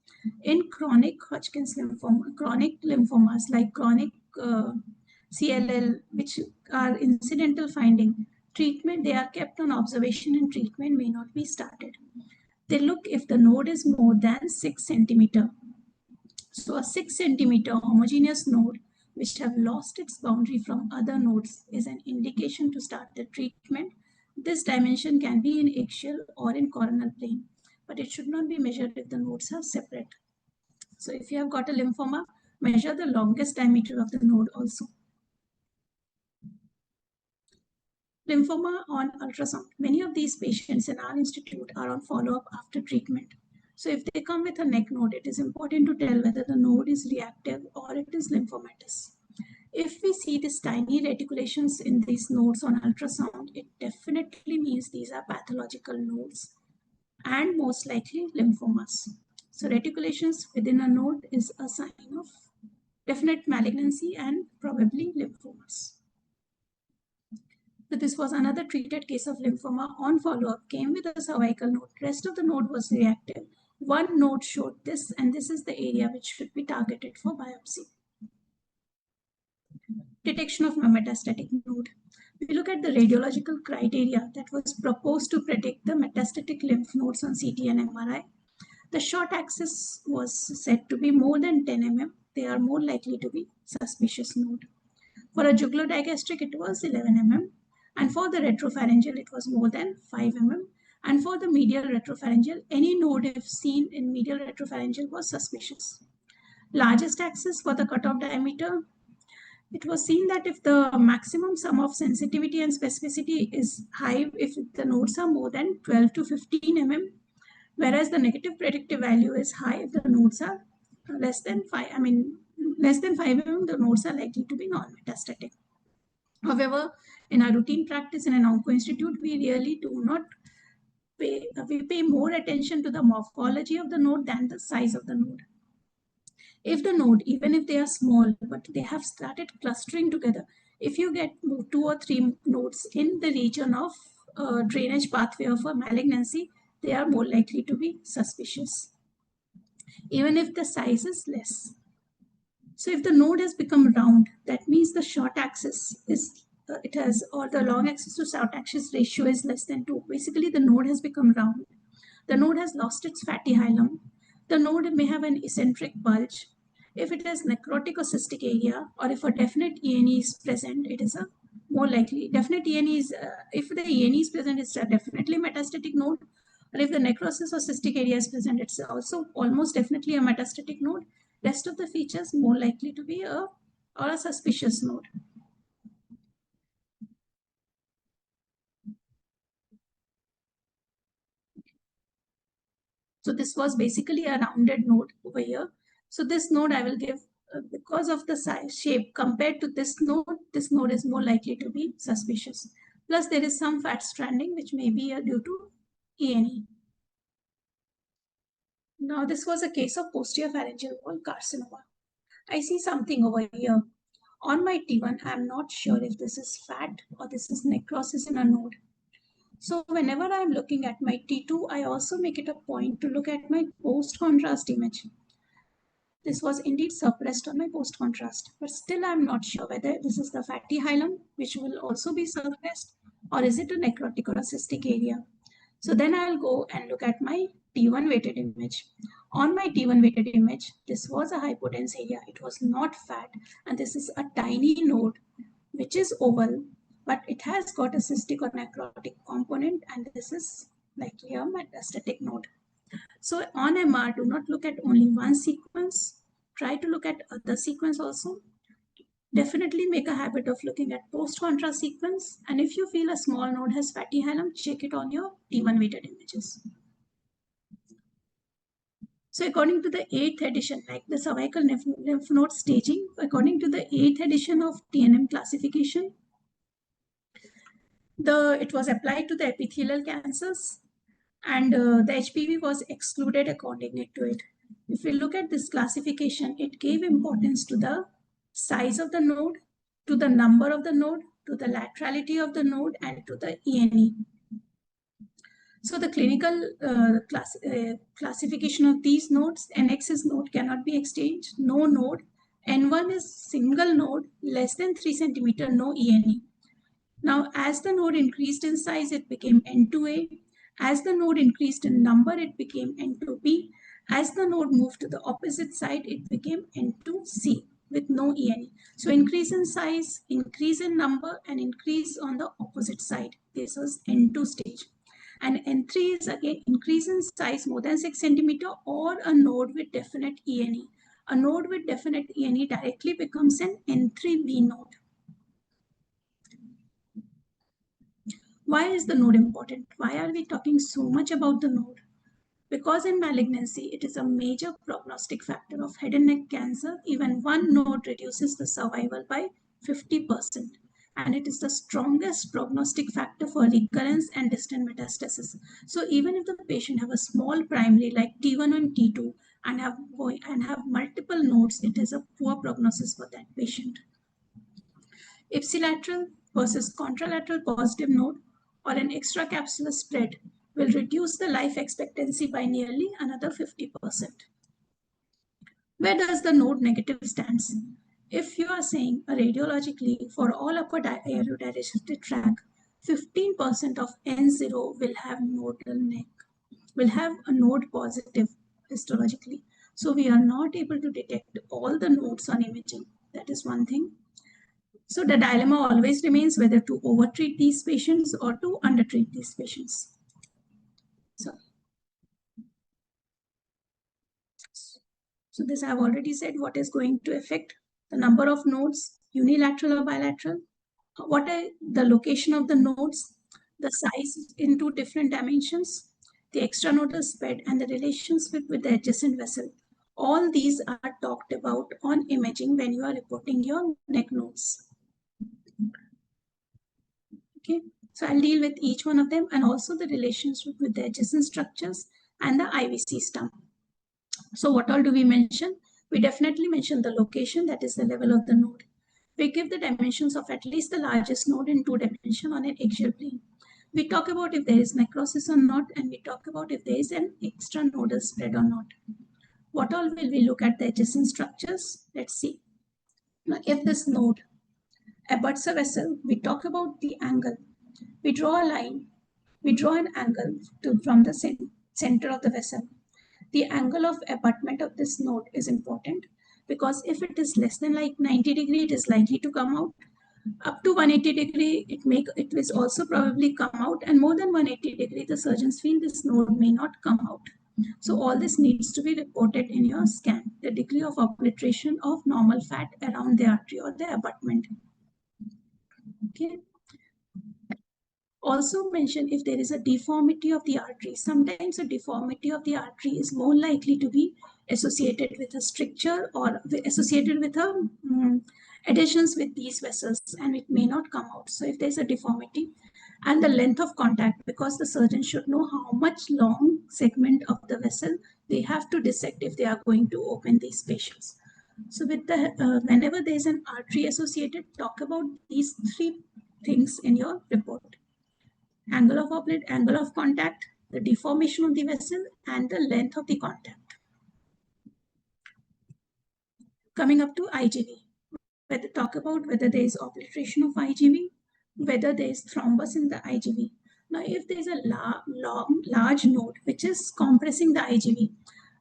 In chronic Hodgkin's lymphoma, chronic lymphomas like chronic CLL, which are incidental finding, treatment, they are kept on observation and treatment may not be started. They look if the node is more than 6 centimeter. So a 6 centimeter homogeneous node which have lost its boundary from other nodes is an indication to start the treatment. This dimension can be in axial or in coronal plane, but it should not be measured if the nodes are separate. So if you have got a lymphoma, measure the longest diameter of the node also. Lymphoma on ultrasound. Many of these patients in our institute are on follow-up after treatment. So if they come with a neck node, it is important to tell whether the node is reactive or it is lymphomatous. If we see these tiny reticulations in these nodes on ultrasound, it definitely means these are pathological nodes and most likely lymphomas. So reticulations within a node is a sign of definite malignancy and probably lymphomas. So this was another treated case of lymphoma on follow-up, came with a cervical node. Rest of the node was reactive. One node showed this, and this is the area which should be targeted for biopsy. Detection of a metastatic node. We look at the radiological criteria that was proposed to predict the metastatic lymph nodes on CT and MRI. The short axis was said to be more than 10 mm. They are more likely to be suspicious node. For a jugular-digastric, it was 11 mm. And for the retropharyngeal, it was more than 5 mm. And for the medial retropharyngeal, any node if seen in medial retropharyngeal was suspicious. Largest axis for the cutoff diameter, it was seen that if the maximum sum of sensitivity and specificity is high, if the nodes are more than 12 to 15 mm, whereas the negative predictive value is high if the nodes are less than 5 mm, the nodes are likely to be non-metastatic. However, in our routine practice in an onco institute, we really do not pay more attention to the morphology of the node than the size of the node. If the node, even if they are small, but they have started clustering together, if you get 2 or 3 nodes in the region of drainage pathway of a malignancy, they are more likely to be suspicious, even if the size is less. So if the node has become round, that means the short axis is or the long axis to short axis ratio is less than 2. Basically, the node has become round. The node has lost its fatty hilum. The node may have an eccentric bulge. If it has necrotic or cystic area, or if a definite ENE is present, it is a more likely. Definite ENE is, if the ENE is present, it's a definitely metastatic node. Or if the necrosis or cystic area is present, it's also almost definitely a metastatic node. Rest of the features more likely to be a suspicious node. So this was basically a rounded node over here. So this node I will give, because of the size shape compared to this node is more likely to be suspicious. Plus there is some fat stranding which may be due to ENE. Now this was a case of posterior pharyngeal wall carcinoma. I see something over here. On my T1, I'm not sure if this is fat or this is necrosis in a node. So whenever I'm looking at my T2, I also make it a point to look at my post-contrast image. This was indeed suppressed on my post-contrast, but still I'm not sure whether this is the fatty hilum, which will also be suppressed, or is it a necrotic or a cystic area. So then I'll go and look at my T1 weighted image. On my T1 weighted image, this was a hypodense area. It was not fat, and this is a tiny node, which is oval, but it has got a cystic or necrotic component, and this is likely a metastatic node. So on MR, do not look at only one sequence. Try to look at other sequence also. Definitely make a habit of looking at post-contrast sequence. And if you feel a small node has fatty hilum, check it on your T1 weighted images. So according to the 8th edition, like the cervical lymph node staging, according to the 8th edition of TNM classification, it was applied to the epithelial cancers, and the HPV was excluded according to it. If we look at this classification, it gave importance to the size of the node, to the number of the node, to the laterality of the node, and to the ENE. So the clinical classification of these nodes, NX is node cannot be exchanged, no node. N1 is single node, less than 3 centimeter, no ENE. Now, as the node increased in size, it became N2A. As the node increased in number, it became N2B. As the node moved to the opposite side, it became N2C with no ENE. So increase in size, increase in number, and increase on the opposite side. This was N2 stage. And N3 is again increase in size more than 6 centimeter or a node with definite ENE. A node with definite ENE directly becomes an N3B node. Why is the node important? Why are we talking so much about the node? Because in malignancy, it is a major prognostic factor of head and neck cancer. Even one node reduces the survival by 50%. And it is the strongest prognostic factor for recurrence and distant metastasis. So even if the patient have a small primary like T1 and T2 and have multiple nodes, it is a poor prognosis for that patient. Ipsilateral versus contralateral positive node or an extracapsular spread will reduce the life expectancy by nearly another 50%. Where does the node negative stands? If you are saying radiologically for all upper aortodigestive tract, 15% of N0 will have nodal neck, will have a node positive histologically. So we are not able to detect all the nodes on imaging. That is one thing. So the dilemma always remains whether to overtreat these patients or to undertreat these patients. So this I have already said what is going to affect the number of nodes, unilateral or bilateral, what are the location of the nodes, the size in 2 different dimensions, the extranodal spread, and the relationship with the adjacent vessel. All these are talked about on imaging when you are reporting your neck nodes. Okay, so I'll deal with each one of them and also the relationship with the adjacent structures and the IVC stump. So what all do we mention? We definitely mention the location, that is the level of the node. We give the dimensions of at least the largest node in 2 dimension on an axial plane. We talk about if there is necrosis or not, and we talk about if there is an extranodal spread or not. What all will we look at the adjacent structures? Let's see. Now, if this node abuts a vessel, we talk about the angle. We draw a line. We draw an angle from the center of the vessel. The angle of abutment of this node is important because if it is less than like 90 degree, it is likely to come out. Up to 180 degree, it will also probably come out, and more than 180 degree, the surgeons feel this node may not come out. So all this needs to be reported in your scan, the degree of obliteration of normal fat around the artery or the abutment. Okay. Also mention if there is a deformity of the artery. Sometimes a deformity of the artery is more likely to be associated with a stricture or associated with a adhesions with these vessels, and it may not come out. So if there's a deformity, and the length of contact, because the surgeon should know how much long segment of the vessel they have to dissect if they are going to open these patients. So with the whenever there is an artery associated, talk about these 3 things in your report: angle of oblate, angle of contact, the deformation of the vessel, and the length of the contact. Coming up to IGV, talk about whether there is obliteration of IGV, whether there is thrombus in the IGV. Now, if there is a large node which is compressing the IGV,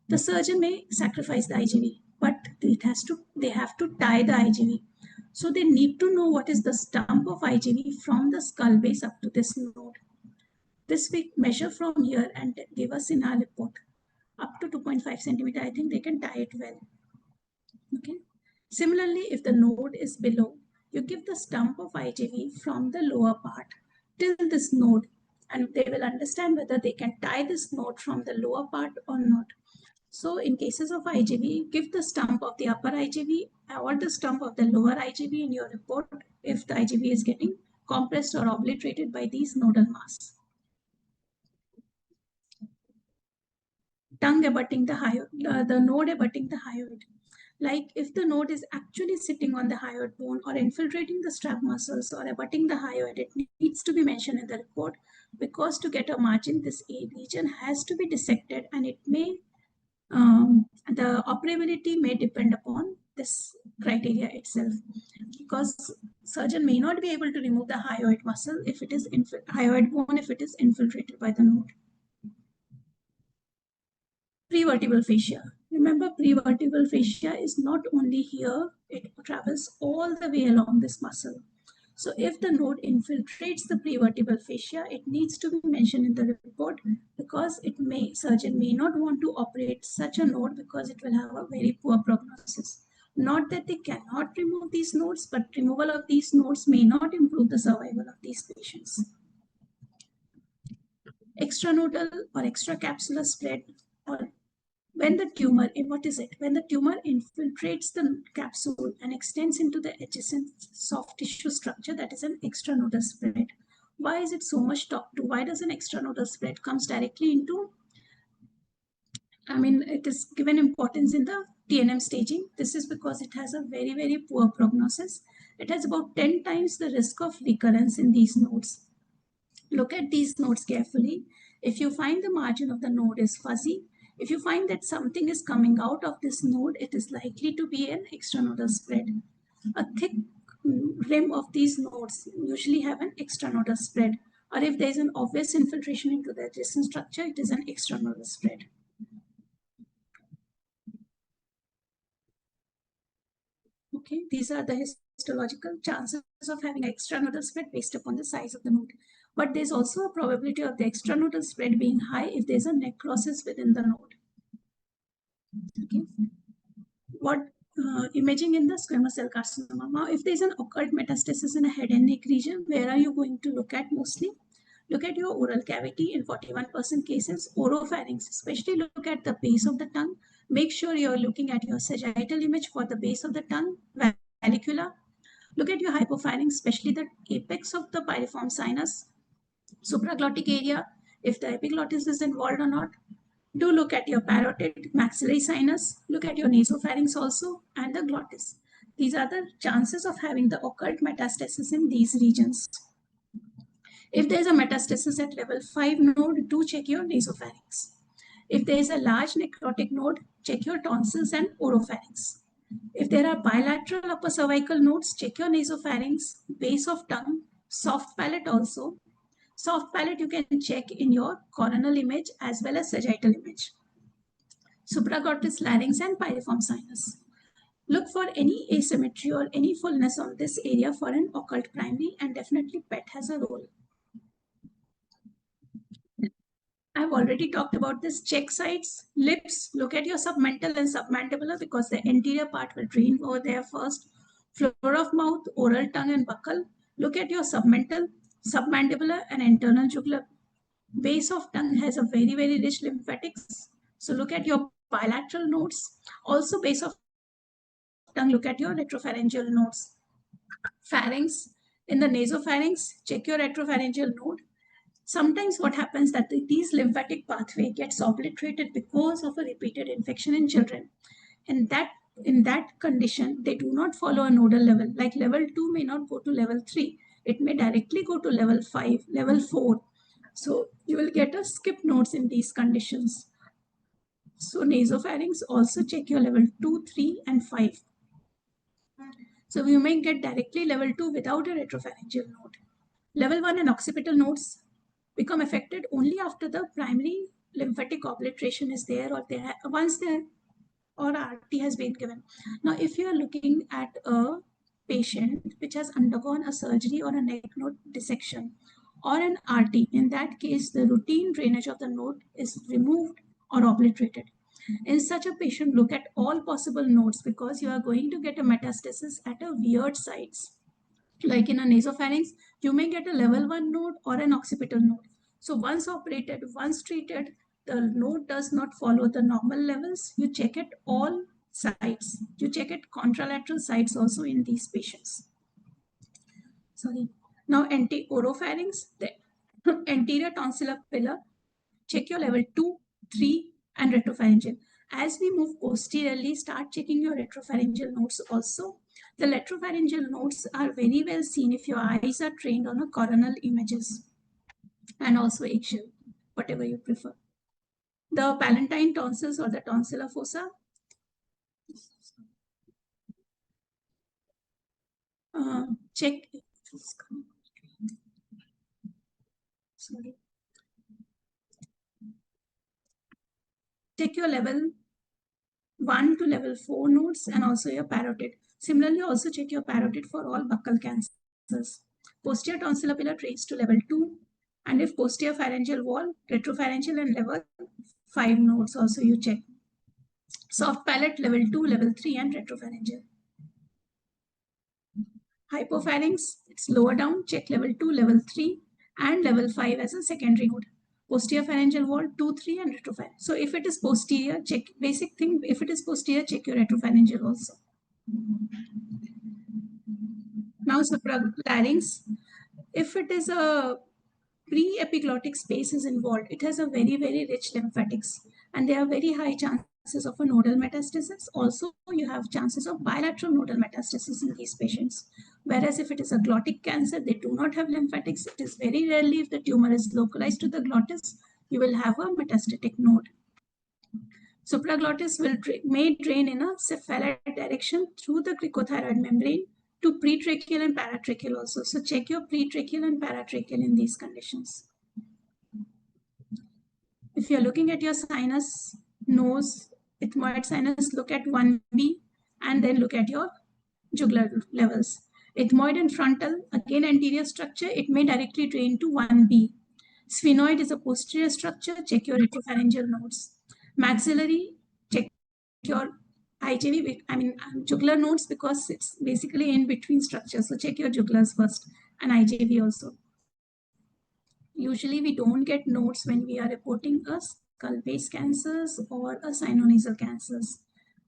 the surgeon may sacrifice the IGV, but they have to tie the IGV. So they need to know what is the stump of IGV from the skull base up to this node. This we measure from here and give us in our report. Up to 2.5 centimeter, I think they can tie it well. Okay. Similarly, if the node is below, you give the stump of IGV from the lower part till this node, and they will understand whether they can tie this node from the lower part or not. So in cases of IGV, give the stump of the upper IGV or the stump of the lower IGV in your report if the IGV is getting compressed or obliterated by these nodal mass. Tongue abutting the hyoid, the node abutting the hyoid. Like if the node is actually sitting on the hyoid bone or infiltrating the strap muscles or abutting the hyoid, it needs to be mentioned in the report, because to get a margin, this region has to be dissected, and it may, the operability may depend upon this criteria itself, because surgeon may not be able to remove the hyoid muscle if it is hyoid bone if it is infiltrated by the node. Prevertebral fascia. Remember, prevertebral fascia is not only here, it travels all the way along this muscle. So if the node infiltrates the prevertebral fascia, it needs to be mentioned in the report, because surgeon may not want to operate such a node because it will have a very poor prognosis. Not that they cannot remove these nodes, but removal of these nodes may not improve the survival of these patients. Extranodal or extracapsular spread, or when the tumor, what is it? When the tumor infiltrates the capsule and extends into the adjacent soft tissue structure, that is an extranodal spread. Why is it so much talked to? Why does an extranodal spread comes directly into, it is given importance in the TNM staging? This is because it has a very, very poor prognosis. It has about 10 times the risk of recurrence in these nodes. Look at these nodes carefully. If you find the margin of the node is fuzzy, if you find that something is coming out of this node, it is likely to be an extranodal spread. A thick rim of these nodes usually have an extranodal spread, or if there is an obvious infiltration into the adjacent structure, it is an extranodal spread. Okay, these are the histological chances of having extranodal spread based upon the size of the node. But there's also a probability of the extranodal spread being high if there's a necrosis within the node. Okay. What imaging in the squamous cell carcinoma? Now, if there's an occult metastasis in a head and neck region, where are you going to look at mostly? Look at your oral cavity in 41% cases, oropharynx, especially look at the base of the tongue. Make sure you're looking at your sagittal image for the base of the tongue, vallicula. Look at your hypopharynx, especially the apex of the piriform sinus, supraglottic area, if the epiglottis is involved or not. Do look at your parotid, maxillary sinus, look at your nasopharynx also, and the glottis. These are the chances of having the occult metastasis in these regions. If there is a metastasis at level 5 node, do check your nasopharynx. If there is a large necrotic node, check your tonsils and oropharynx. If there are bilateral upper cervical nodes, check your nasopharynx, base of tongue, soft palate also. Soft palate you can check in your coronal image as well as sagittal image. Supraglottis, larynx, and piriform sinus. Look for any asymmetry or any fullness on this area for an occult primary, and definitely PET has a role. I've already talked about this. Check sides, lips, look at your submental and submandibular because the anterior part will drain over there first. Floor of mouth, oral tongue, and buccal. Look at your submental, submandibular, and internal jugular. Base of tongue has a very, very rich lymphatics. So look at your bilateral nodes. Also, base of tongue, look at your retropharyngeal nodes. Pharynx, in the nasopharynx, check your retropharyngeal node. Sometimes what happens that these lymphatic pathway gets obliterated because of a repeated infection in children. And in that condition, they do not follow a nodal level. Like level 2 may not go to level 3. It may directly go to level 5, level 4. So you will get a skip nodes in these conditions. So nasopharynx, also check your level 2, 3, and 5. So you may get directly level 2 without a retropharyngeal node. Level 1 and occipital nodes become affected only after the primary lymphatic obliteration is there or once there or RT has been given. Now, if you are looking at a patient which has undergone a surgery or a neck node dissection or an RT, in that case, the routine drainage of the node is removed or obliterated. In such a patient, look at all possible nodes because you are going to get a metastasis at a weird sites. Like in a nasopharynx, you may get a level 1 node or an occipital node. So once operated, once treated, the node does not follow the normal levels. You check at all sites. You check at contralateral sites also in these patients. Sorry. Now oropharynx, the anterior tonsillar pillar, check your level 2, 3, and retropharyngeal. As we move posteriorly, start checking your retropharyngeal nodes also. The retropharyngeal nodes are very well seen if your eyes are trained on a coronal images and also eggshell, whatever you prefer. The palatine tonsils or the tonsillar fossa. Check. Sorry. Check your level 1 to level 4 nodes and also your parotid. Similarly, also check your parotid for all buccal cancers. Posterior tonsillar pillar trains to level 2, and if posterior pharyngeal wall, retropharyngeal, and level 5 nodes also you check. Soft palate level 2, level 3, and retropharyngeal. Hypopharynx, it's lower down, check level 2, level 3, and level 5 as a secondary node. Posterior pharyngeal wall 2, 3, and retropharyngeal. So if it is posterior, check basic thing. If it is posterior, check your retropharyngeal also. Now supralarynx, if it is a pre-epiglottic space is involved, it has a very, very rich lymphatics, and there are very high chances of a nodal metastasis. Also, you have chances of bilateral nodal metastasis in these patients. Whereas if it is a glottic cancer, they do not have lymphatics. It is very rarely, if the tumor is localized to the glottis, you will have a metastatic node. Supraglottis may drain in a cephalad direction through the cricothyroid membrane to pretracheal and paratracheal also. So check your pretracheal and paratracheal in these conditions. If you're looking at your sinus, nose, ethmoid sinus, look at 1B and then look at your jugular levels. Ethmoid and frontal, again anterior structure, it may directly drain to 1B. Sphenoid is a posterior structure, check your retropharyngeal nodes. Maxillary, check your IJV, jugular nodes because it's basically in between structures. So check your jugulars first and IJV also. Usually we don't get nodes when we are reporting a skull base cancers or a sinonasal cancers.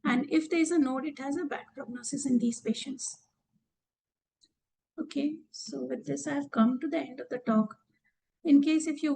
And if there is a node, it has a bad prognosis in these patients. Okay, so with this, I have come to the end of the talk. In case if you